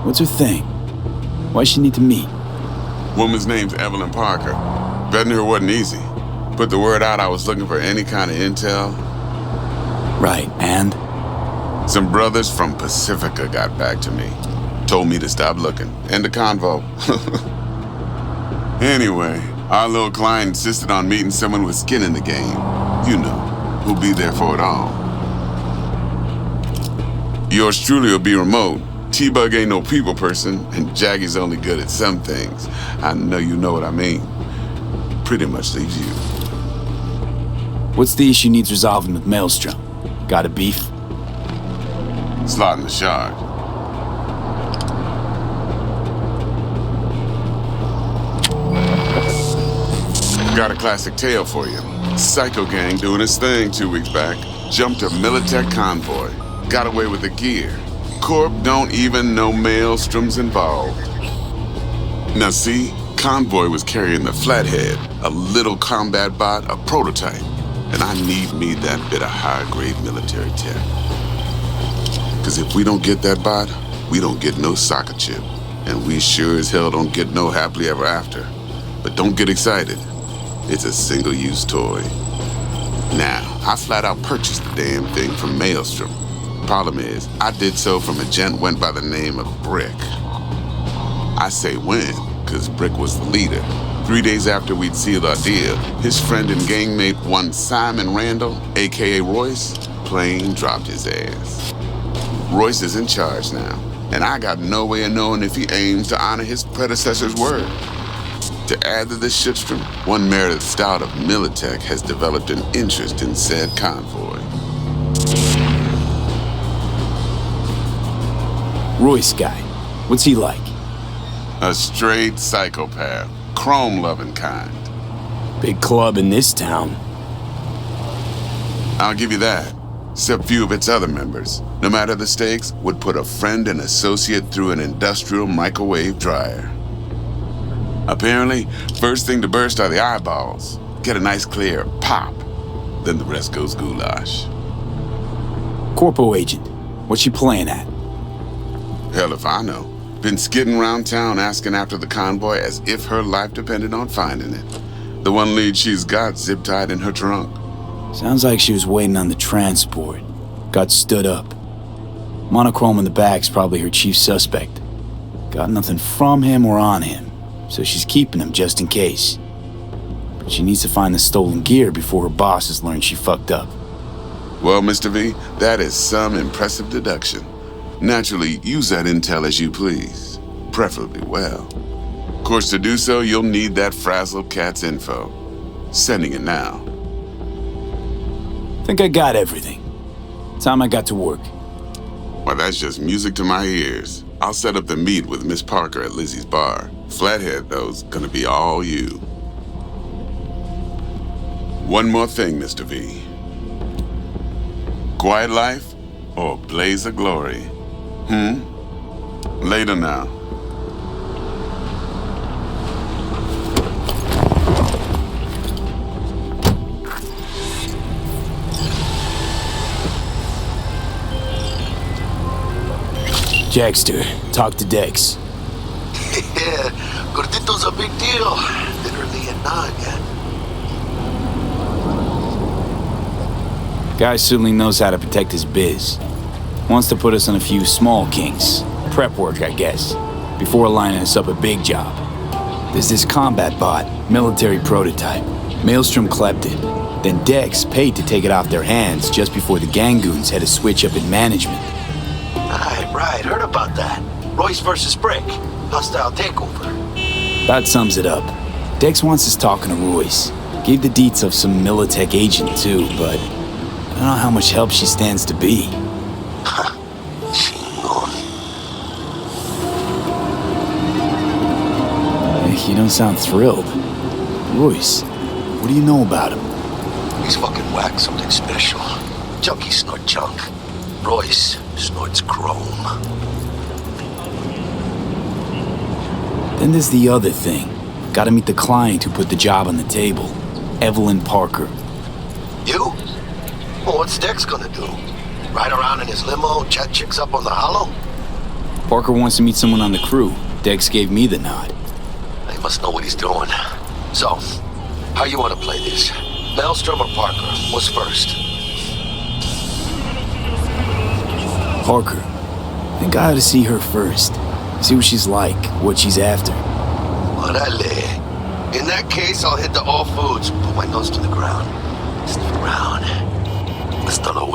What's her thing? Why she need to meet? Woman's name's Evelyn Parker. Vetting her wasn't easy. Put the word out I was looking for any kind of intel. Right, and? Some brothers from Pacifica got back to me. Told me to stop looking. End of convo. Anyway, our little client insisted on meeting someone with skin in the game. You know, who'll be there for it all. Yours truly will be remote. T-Bug ain't no people person, and Jaggy's only good at some things. I know you know what I mean. Pretty much leaves you. What's the issue needs resolving with Maelstrom? Got a beef? Slotting the shard. Got a classic tale for you. Psycho gang doing its thing 2 weeks back. Jumped a Militech convoy. Got away with the gear. Corp don't even know Maelstrom's involved. Now see, convoy was carrying the Flathead, a little combat bot, a prototype. And I need me that bit of high-grade military tech. Cause if we don't get that bot, we don't get no soccer chip. And we sure as hell don't get no happily ever after. But don't get excited. It's a single-use toy. Now, I flat out purchased the damn thing from Maelstrom. Problem is, I did so from a gent went by the name of Brick. I say when, because Brick was the leader. 3 days after we'd sealed our deal, his friend and gangmate, one Simon Randall, aka Royce, plain dropped his ass. Royce is in charge now, and I got no way of knowing if he aims to honor his predecessor's word. To add to this shitstorm, one Meredith Stout of Militech has developed an interest in said convoy. Royce guy, what's he like? A straight psychopath, chrome-loving kind. Big club in this town. I'll give you that. Except few of its other members, no matter the stakes, would put a friend and associate through an industrial microwave dryer. Apparently, first thing to burst are the eyeballs. Get a nice clear pop. Then the rest goes goulash. Corpo agent, what's she playing at? Hell if I know. Been skidding around town asking after the convoy as if her life depended on finding it. The one lead she's got zip-tied in her trunk. Sounds like she was waiting on the transport. Got stood up. Monochrome in the back's probably her chief suspect. Got nothing from him or on him, so she's keeping him just in case. But she needs to find the stolen gear before her bosses learn she fucked up. Well, Mr. V, that is some impressive deduction. Naturally, use that intel as you please. Preferably well. Of course, to do so, you'll need that frazzled cat's info. Sending it now. Think I got everything. Time I got to work. Well, that's just music to my ears. I'll set up the meet with Miss Parker at Lizzie's bar. Flathead, though's gonna be all you. One more thing, Mr. V. Quiet life or blaze of glory? Later now. Jackster, talk to Dex. Yeah, Gordito's a big deal. Literally a noggin. Guy certainly knows how to protect his biz. Wants to put us on a few small kinks. Prep work, I guess. Before lining us up a big job. There's this combat bot, military prototype. Maelstrom clept it. Then Dex paid to take it off their hands just before the Gangoons had a switch up in management. Right, heard about that. Royce versus Brick. Hostile takeover. That sums it up. Dex wants us talking to Royce. Gave the deets of some Militech agent too, but I don't know how much help she stands to be. You don't sound thrilled. Royce, what do you know about him? He's fucking whack, something special. Junkies snort junk. Royce snorts chrome. Then there's the other thing. Gotta meet the client who put the job on the table. Evelyn Parker. You? Well, what's Dex gonna do? Ride around in his limo, chat chicks up on the hollow? Parker wants to meet someone on the crew. Dex gave me the nod. He must know what he's doing. So, how you want to play this? Maelstrom or Parker? What's first? Parker. Think I ought to see her first. See what she's like, what she's after. Orale. In that case, I'll hit the all foods, put my nose to the ground. Sniff around. Hasta luego.